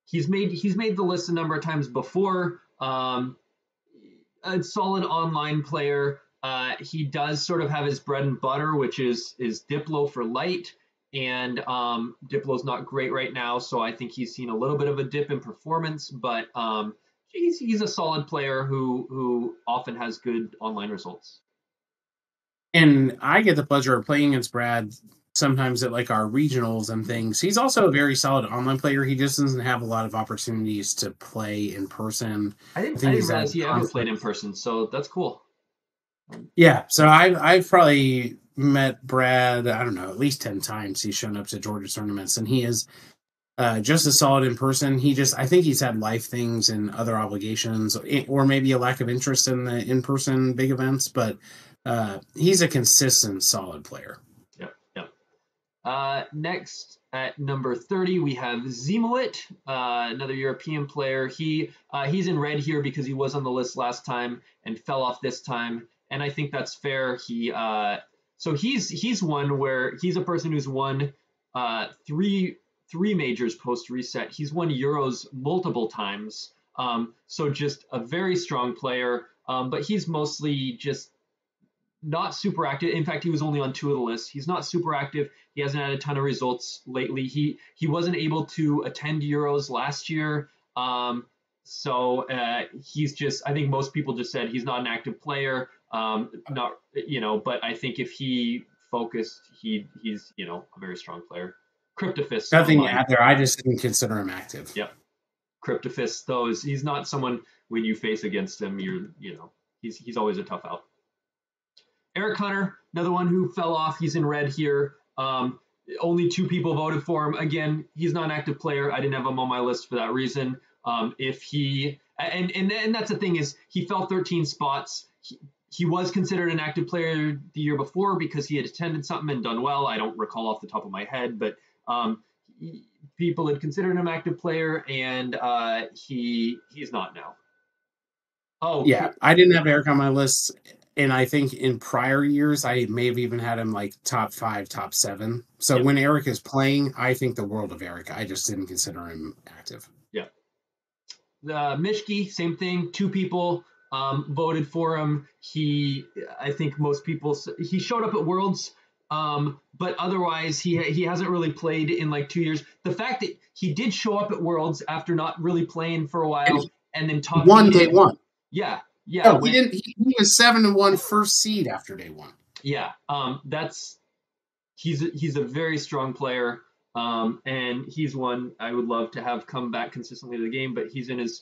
He's made the list a number of times before. A solid online player. He does sort of have his bread and butter, which is Diplo for light, and Diplo's not great right now, so I think he's seen a little bit of a dip in performance, but he's a solid player who often has good online results. And I get the pleasure of playing against Brad sometimes at like our regionals and things. He's also a very solid online player. He just doesn't have a lot of opportunities to play in person. I didn't realize he ever played in person, so that's cool. Yeah, so I've probably met Brad, I don't know, at least 10 times he's shown up to Georgia tournaments, and he is just as solid in person. I think he's had life things and other obligations, or maybe a lack of interest in the in-person big events, but he's a consistent, solid player. Next, at number 30, we have Zimowit, another European player. He's in red here because he was on the list last time and fell off this time, and I think that's fair. So he's one where he's a person who's won three majors post reset. He's won Euros multiple times, so just a very strong player. But he's mostly just not super active. In fact, he was only on 2 of the lists. He's not super active. He hasn't had a ton of results lately. He wasn't able to attend Euros last year. So he's just, I think most people just said he's not an active player. But I think if he focused, he's, a very strong player. Cryptophist. Nothing to add there. I just didn't consider him active. Yep. Cryptophist, though, he's not someone when you face against him, he's always a tough out. Eric Hunter, another one who fell off. He's in red here. Only 2 people voted for him. Again, he's not an active player. I didn't have him on my list for that reason. If he and that's the thing is he fell 13 spots. He was considered an active player the year before because he had attended something and done well. I don't recall off the top of my head, but people had considered him an active player, and he's not now. Oh yeah, I didn't have Eric on my list. And I think in prior years, I may have even had him like top 5, top 7. So yep. When Eric is playing, I think the world of Eric. I just didn't consider him active. Yeah. Mishki, same thing. 2 people voted for him. I think most people, he showed up at Worlds, but otherwise he hasn't really played in like 2 years. The fact that he did show up at Worlds after not really playing for a while and then top day 1. Yeah. Yeah, he didn't. He was 7-1 first seed after day 1. Yeah, he's a very strong player, and he's one I would love to have come back consistently to the game. But he's in his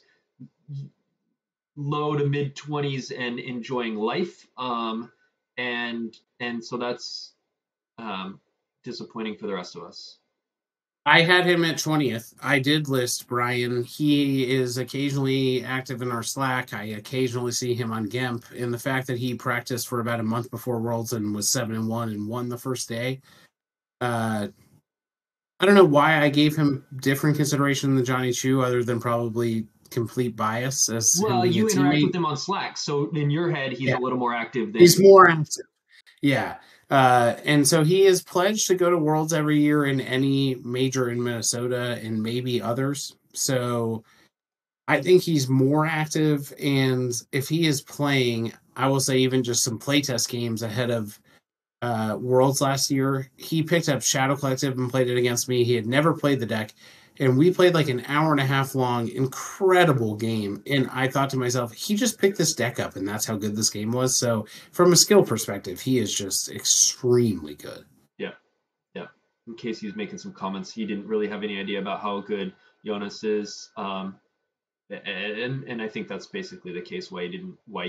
low to mid 20s and enjoying life, and so that's disappointing for the rest of us. I had him at 20th. I did list Brian. He is occasionally active in our Slack. I occasionally see him on GIMP. And the fact that he practiced for about a month before Worlds and was 7-1 and won the first day. I don't know why I gave him different consideration than Johnny Chu, other than probably complete bias. Well, you interact with him on Slack, so in your head, he's a little more active than... He's more active. Yeah. And so he is pledged to go to Worlds every year in any major in Minnesota and maybe others. So I think he's more active. And if he is playing, I will say even just some playtest games ahead of Worlds last year. He picked up Shadow Collective and played it against me. He had never played the deck. And we played like an hour and a half long, incredible game. And I thought to myself, he just picked this deck up, and that's how good this game was. So from a skill perspective, he is just extremely good. Yeah, yeah. In case he's making some comments, he didn't really have any idea about how good Jonas is. And I think that's basically the case why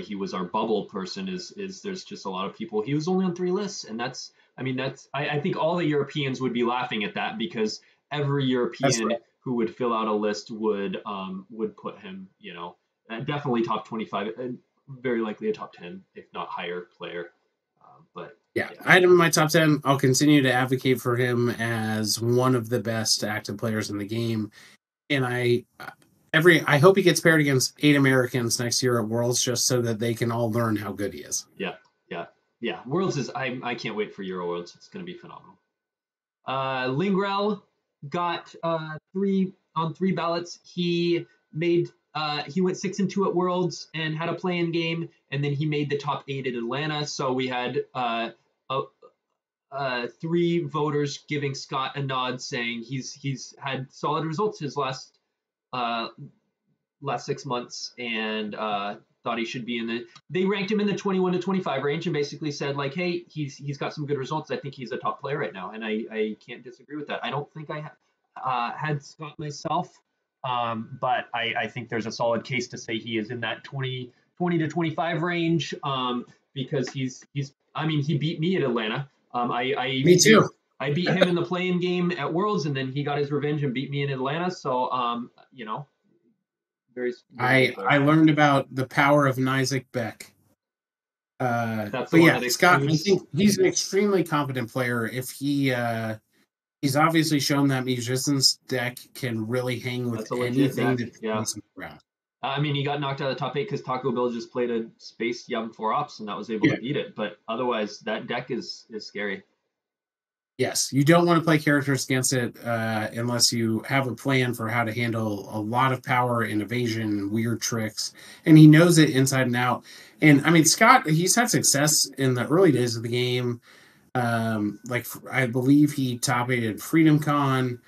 he was our bubble person is there's just a lot of people. He was only on 3 lists, and I think all the Europeans would be laughing at that, because every European Right. who would fill out a list would put him, definitely top 25, very likely a top 10 if not higher player. But yeah, I had him in my top 10. I'll continue to advocate for him as one of the best active players in the game. And I hope he gets paired against 8 Americans next year at Worlds, just so that they can all learn how good he is. Yeah. Worlds is I can't wait for Euro Worlds. It's going to be phenomenal. Lingrel got 3 ballots. He went 6-2 at Worlds and had a play-in game, and then he made the top 8 at Atlanta. So we had 3 voters giving Scott a nod, saying he's had solid results his last 6 months, and thought he should be in the. They ranked him in the 21 to 25 range, and basically said like, hey, he's got some good results. I think he's a top player right now, and I can't disagree with that. I don't think I had Scott myself, but I think there's a solid case to say he is in that 20 to 25 range, because he beat me at Atlanta. Me too. I beat him in the play-in game at Worlds, and then he got his revenge and beat me in Atlanta. So, I learned about the power of Isaac Beck. That's but yeah, Scott, I think he's an extremely competent player. If he's obviously shown that Musician's deck can really hang with anything that's on the ground. He got knocked out of the top 8 because Taco Bill just played a Space Yum 4 Ops, and that was able to beat it. But otherwise, that deck is scary. Yes, you don't want to play characters against it unless you have a plan for how to handle a lot of power and evasion and weird tricks. And he knows it inside and out. And Scott, he's had success in the early days of the game. I believe he top-aided Freedom Con.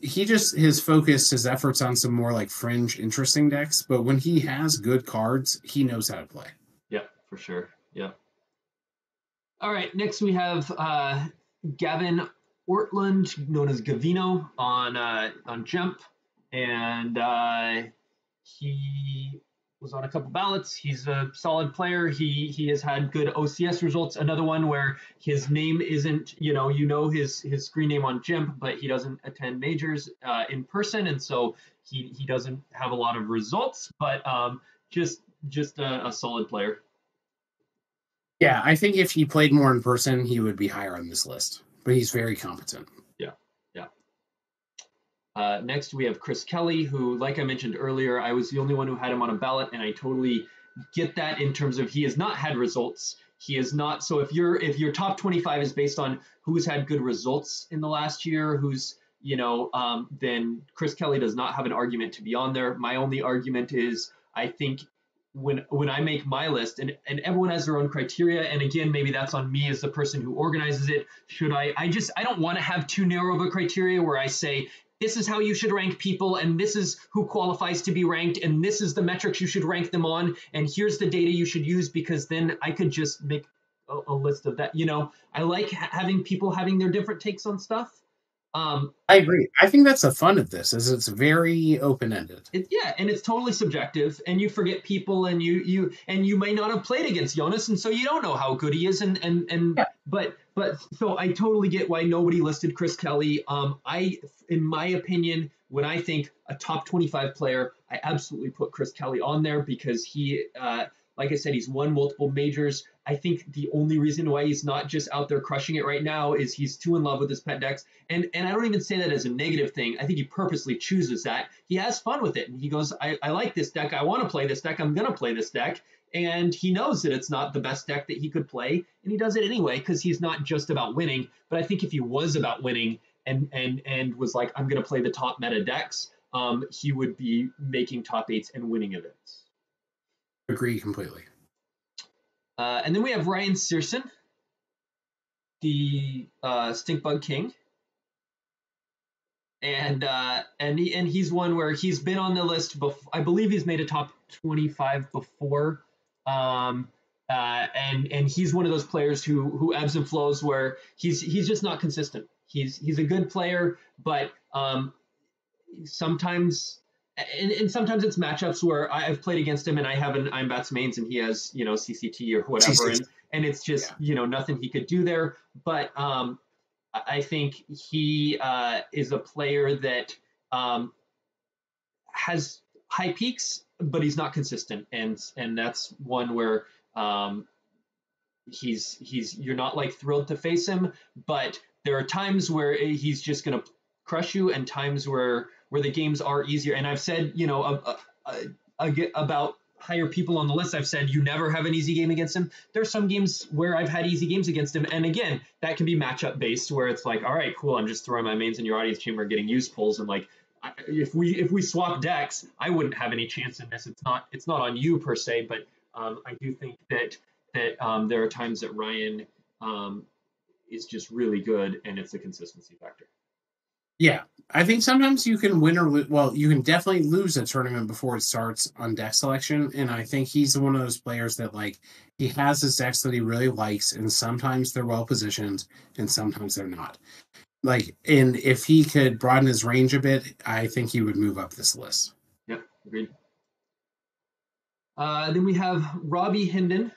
His focus, his efforts on some more like fringe, interesting decks. But when he has good cards, he knows how to play. Yeah, for sure. Yeah. All right, next we have Gavin Ortland, known as Gavino, on Jump, and he was on a couple ballots. He's a solid player. He has had good OCS results. Another one where his name isn't, his screen name on Jump, but he doesn't attend majors in person, and so he doesn't have a lot of results, but just a solid player. Yeah, I think if he played more in person, he would be higher on this list. But he's very competent. Yeah. Next, we have Chris Kelly, who, like I mentioned earlier, I was the only one who had him on a ballot, and I totally get that in terms of he has not had results. He is not. So if your top 25 is based on who's had good results in the last year, then Chris Kelly does not have an argument to be on there. My only argument is I think when I make my list, and everyone has their own criteria, and again, maybe that's on me as the person who organizes it. I don't want to have too narrow of a criteria where I say, this is how you should rank people, and this is who qualifies to be ranked, and this is the metrics you should rank them on, and here's the data you should use, because then I could just make a list of that. I like having people having their different takes on stuff. I agree. I think that's the fun of this, is it's very open-ended. And it's totally subjective, and you forget people, and you may not have played against Jonas, and so you don't know how good he is, but so I totally get why nobody listed Chris Kelly. In my opinion, when I think a top 25 player, I absolutely put Chris Kelly on there, because he, like I said, he's won multiple majors. I think the only reason why he's not just out there crushing it right now is he's too in love with his pet decks. And I don't even say that as a negative thing. I think he purposely chooses that. He has fun with it. And he goes, I like this deck. I want to play this deck. I'm going to play this deck. And he knows that it's not the best deck that he could play. And he does it anyway, because he's not just about winning. But I think if he was about winning and was like, I'm going to play the top meta decks, he would be making top 8s and winning events. Agree completely. And then we have Ryan Searson. the Stink Bug King. And he's one where he's been on the list before. I believe he's made a top 25 before. And he's one of those players who ebbs and flows, where he's just not consistent. He's a good player, but sometimes and sometimes it's matchups where I've played against him and I have an IMBATS mains and he has, CCT or whatever, and it's just nothing he could do there. But I think he is a player that has high peaks, but he's not consistent, and that's one where you're not like thrilled to face him, but there are times where he's just going to crush you, and times where the games are easier. And I've said, about higher people on the list, I've said you never have an easy game against him. There's some games where I've had easy games against him, and again, that can be matchup based, where it's like, all right, cool, I'm just throwing my mains in your audience chamber, getting use pulls, and like, if we swap decks, I wouldn't have any chance in this. It's not on you per se, but I do think that there are times that Ryan is just really good, and it's a consistency factor. Yeah, I think sometimes you can win or you can definitely lose a tournament before it starts on deck selection, and I think he's one of those players that, like, he has his decks that he really likes, and sometimes they're well positioned, and sometimes they're not. Like, and if he could broaden his range a bit, I think he would move up this list. Yep, agreed. Then we have Robbie Hinden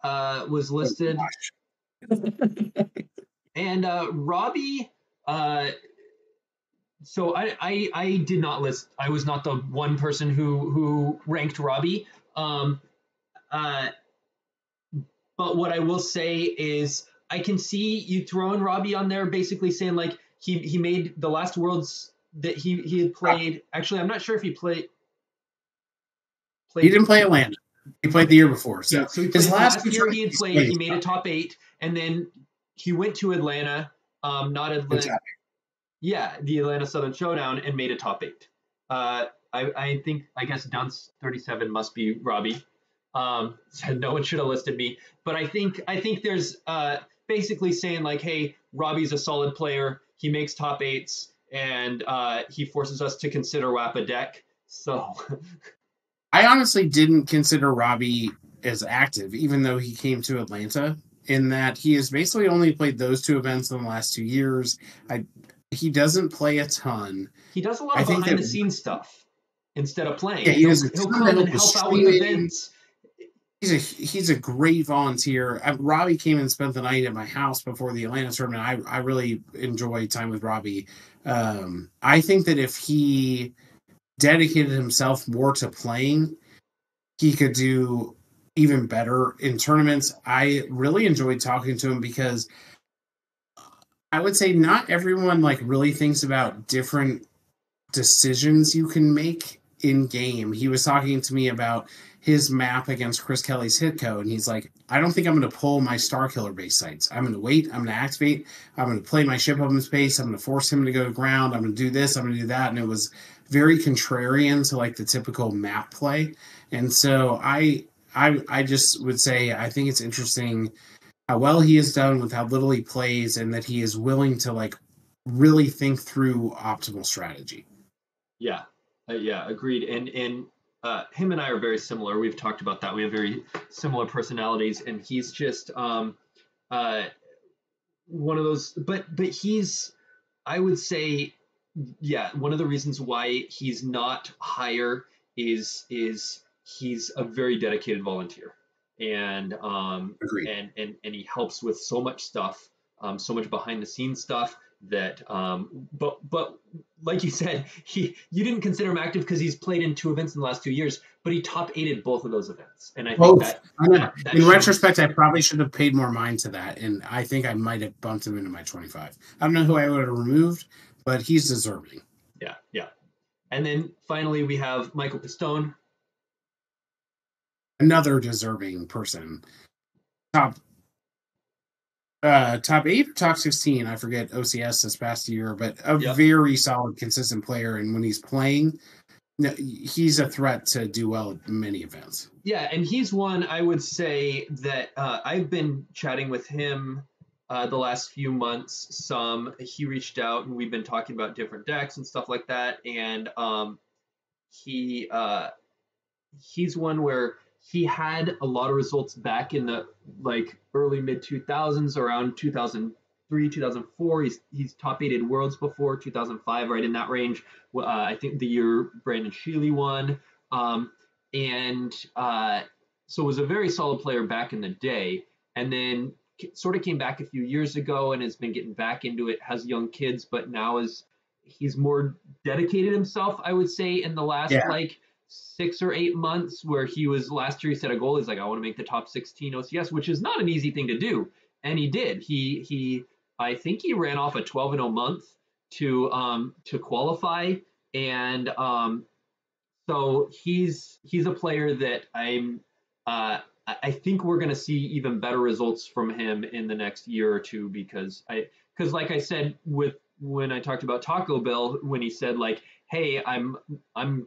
was listed, and Robbie. So I did not list. I was not the one person who ranked Robbie. But what I will say is, I can see you throwing Robbie on there, basically saying like he made the last Worlds that he had played. Actually, I'm not sure if he played. He didn't play Atlanta. He played the year before. So, so his last year he had played, he made a top 8, and then he went to Atlanta. Not Atlanta. Yeah, the Atlanta Southern Showdown, and made a top 8. I guess Dunce 37 must be Robbie. So no one should have listed me, but I think there's basically saying like, hey, Robbie's a solid player. He makes top 8s, and he forces us to consider WAP a deck. So I honestly didn't consider Robbie as active, even though he came to Atlanta, in that he has basically only played those 2 events in the last 2 years. He doesn't play a ton. He does a lot of behind the scenes stuff instead of playing. Yeah, he'll come and help out with events. He's a great volunteer. Robbie came and spent the night at my house before the Atlanta tournament. I really enjoyed time with Robbie. I think that if he dedicated himself more to playing, he could do even better in tournaments. I really enjoyed talking to him because I would say not everyone like really thinks about different decisions you can make in game. He was talking to me about his map against Chris Kelly's Hitco, and he's like, I don't think I'm going to pull my Star Killer base sites. I'm going to wait. I'm going to activate. I'm going to play my ship up in space. I'm going to force him to go to ground. I'm going to do this. I'm going to do that. And it was very contrarian to like the typical map play. And so I just would say I think it's interesting how well he has done with how little he plays, and that he is willing to like really think through optimal strategy. Yeah, agreed. And him and I are very similar. We've talked about that. We have very similar personalities, and he's just one of those. But he's, I would say, one of the reasons why he's not higher is he's a very dedicated volunteer. And and he helps with so much stuff, so much behind the scenes stuff that but like you said, you didn't consider him active because he's played in 2 events in the last 2 years, but he top 8'd both of those events, and I think that in retrospect, I probably should have paid more mind to that, and I think I might have bumped him into my 25. I don't know who I would have removed, but he's deserving. Yeah. And then finally we have Michael Pistone. Another deserving person. Top 8 or top 16, I forget OCS this past year, but very solid, consistent player. And when he's playing, he's a threat to do well at many events. Yeah, and he's one I would say that I've been chatting with him the last few months some. He reached out and we've been talking about different decks and stuff like that. And he he's one where he had a lot of results back in the like early mid 2000s, around 2003, 2004. He's top 8 worlds before 2005, right in that range. I think the year Brandon Sheely won, and so was a very solid player back in the day. And then sort of came back a few years ago and has been getting back into it. Has young kids, but now he's more dedicated himself, I would say, in the last Yeah. like 6 or 8 months, where he was last year. He set a goal. He's like, I want to make the top 16 OCS, which is not an easy thing to do, and he did. He I think he ran off a 12-0 month to qualify, and so he's a player that I think we're going to see even better results from him in the next year or two, because like I said when I talked about Taco Bell, when he said like, hey, I'm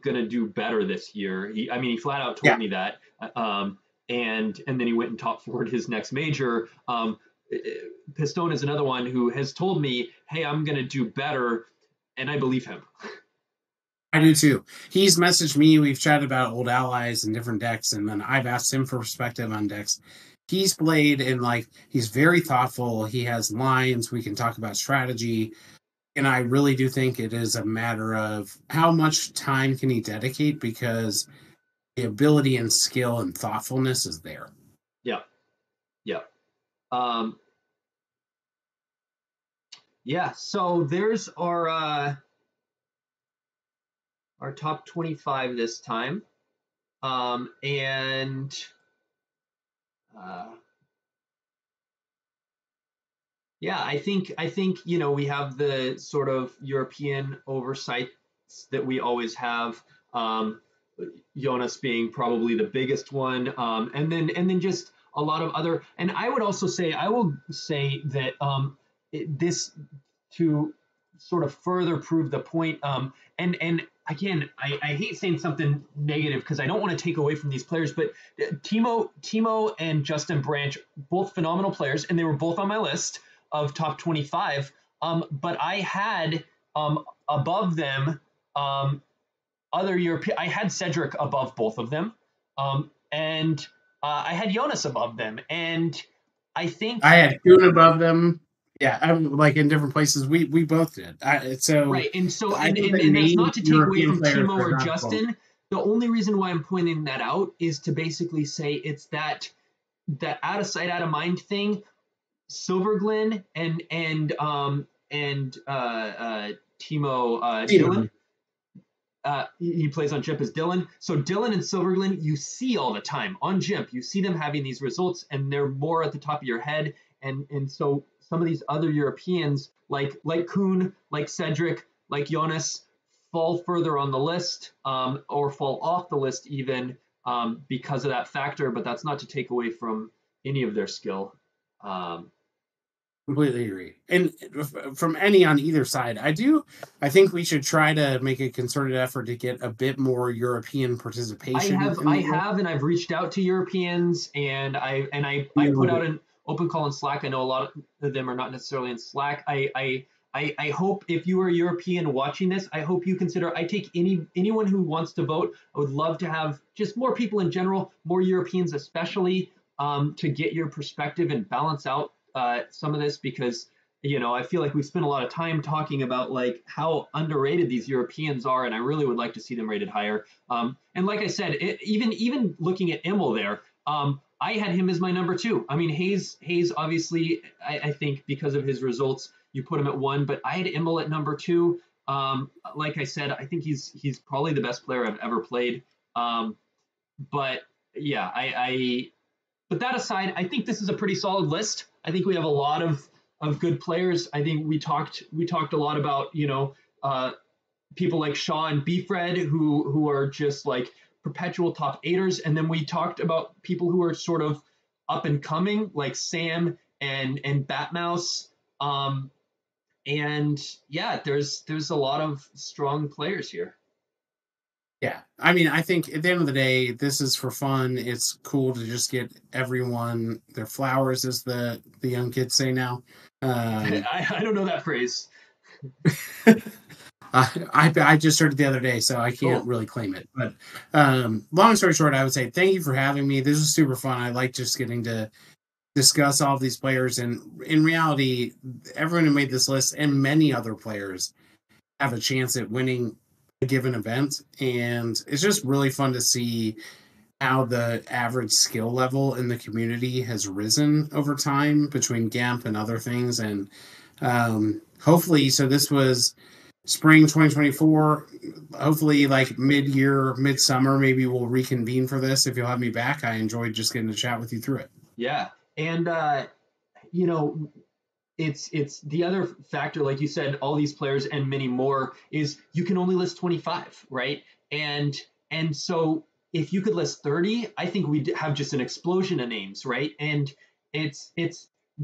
gonna do better this year. He flat out told Yeah. me that, and then he went and top forward his next major. Pistone is another one who has told me, hey, I'm gonna do better, and I believe him. I do too. He's messaged me. We've chatted about old allies and different decks, and then I've asked him for perspective on decks. He's played and like he's very thoughtful. He has lines. We can talk about strategy. And I really do think it is a matter of how much time can he dedicate, because the ability and skill and thoughtfulness is there. Yeah. Um, yeah. So there's our top 25 this time, and yeah, I think we have the sort of European oversights that we always have. Jonas being probably the biggest one, and then just a lot of other. And I will say that this, to sort of further prove the point. And again, I hate saying something negative because I don't want to take away from these players, but Timo and Justin Branch, both phenomenal players, and they were both on my list of top 25. But I had above them other European. I had Cedric above both of them, and I had Jonas above them, and I think I had Kuhn above them. Yeah, I'm like in different places. We both did. Right, and so I think and that's main not to take away European from players Timo are or not both. Justin. The only reason why I'm pointing that out is to basically say it's that out of sight, out of mind thing. Silverglyn and Timo Dylan. He plays on Jimp as Dylan. So Dylan and Silverglyn, you see all the time on Jimp. You see them having these results, and they're more at the top of your head. And so some of these other Europeans, like Kuhn, like Cedric, like Jonas, fall further on the list, or fall off the list even, because of that factor. But that's not to take away from any of their skill. Completely agree. And from any on either side, I think we should try to make a concerted effort to get a bit more European participation. And I've reached out to Europeans, and I put out an open call in Slack. I know a lot of them are not necessarily in Slack. I hope if you are a European watching this, I hope you consider. I take anyone who wants to vote. I would love to have just more people in general, more Europeans especially, to get your perspective and balance out some of this, because I feel like we've spent a lot of time talking about like how underrated these Europeans are, and I really would like to see them rated higher. And like I said, even looking at Immel there, I had him as my number 2. I mean, Hayes obviously, I think because of his results, you put him at 1, but I had Immel at number 2. Like I said, I think he's probably the best player I've ever played. But yeah, but that aside, I think this is a pretty solid list. I think we have a lot of good players. I think we talked a lot about people like Shaw and Beefred who are just like perpetual top 8ers, and then we talked about people who are sort of up and coming like Sam and Batmouse. And yeah, there's a lot of strong players here. Yeah, I mean, I think at the end of the day, this is for fun. It's cool to just get everyone their flowers, as the young kids say now. I don't know that phrase. I just heard it the other day, so I can't Cool. really claim it. But long story short, I would say thank you for having me. This was super fun. I like just getting to discuss all of these players, and in reality, everyone who made this list and many other players have a chance at winning a given event, and it's just really fun to see how the average skill level in the community has risen over time between GAMP and other things. And hopefully, so this was spring 2024. Hopefully, like mid-year, midsummer, maybe we'll reconvene for this if you'll have me back. I enjoyed just getting to chat with you through it. Yeah. And, you know, it's the other factor, like you said, all these players and many more, is you can only list 25, right? And so if you could list 30, I think we'd have just an explosion of names, right? And it's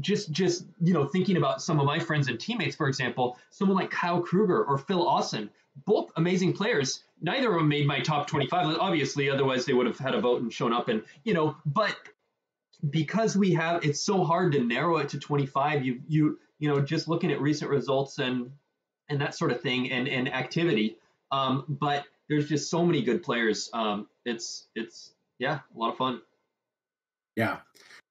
just you know, thinking about some of my friends and teammates, for example, someone like Kyle Kruger or Phil Austin, both amazing players. Neither of them made my top 25, obviously, otherwise they would have had a vote and shown up. And, you know, but because we have, it's so hard to narrow it to 25. You know, just looking at recent results and that sort of thing, and activity. But there's just so many good players. It's yeah, a lot of fun. Yeah.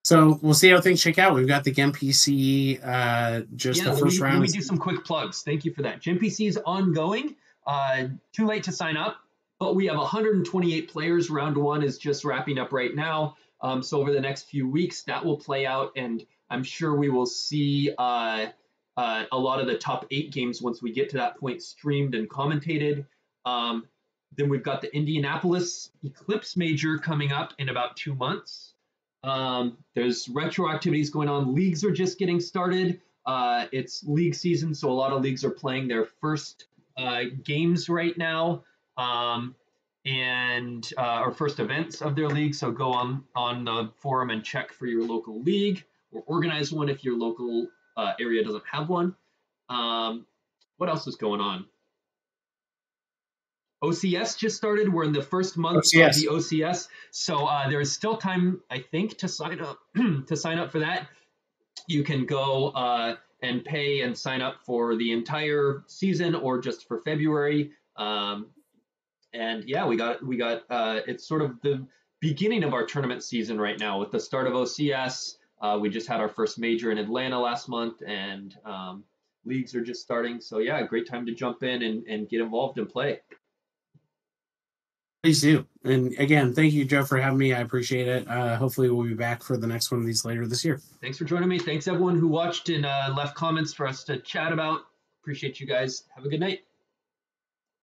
So we'll see how things shake out. We've got the GEMPC, just the first round. Let me do some quick plugs. Thank you for that. GEMPC is ongoing. Too late to sign up, but we have 128 players. Round one is just wrapping up right now. So over the next few weeks, that will play out, and I'm sure we will see a lot of the top 8 games once we get to that point streamed and commentated. Then we've got the Indianapolis Eclipse Major coming up in about 2 months. There's retro activities going on. Leagues are just getting started. It's league season, so a lot of leagues are playing their first games right now. And our first events of their league. So go on the forum and check for your local league, or organize one if your local area doesn't have one. What else is going on? OCS just started. We're in the first month of the OCS, so there is still time, I think, to sign up. To sign up for that, you can go and pay and sign up for the entire season or just for February. And yeah, we got it's sort of the beginning of our tournament season right now with the start of OCS. We just had our first major in Atlanta last month, and leagues are just starting. So yeah, great time to jump in and get involved and play. Please do. And again, thank you, Joe, for having me. I appreciate it. Hopefully we'll be back for the next one of these later this year. Thanks for joining me. Thanks everyone who watched and left comments for us to chat about. Appreciate you guys. Have a good night.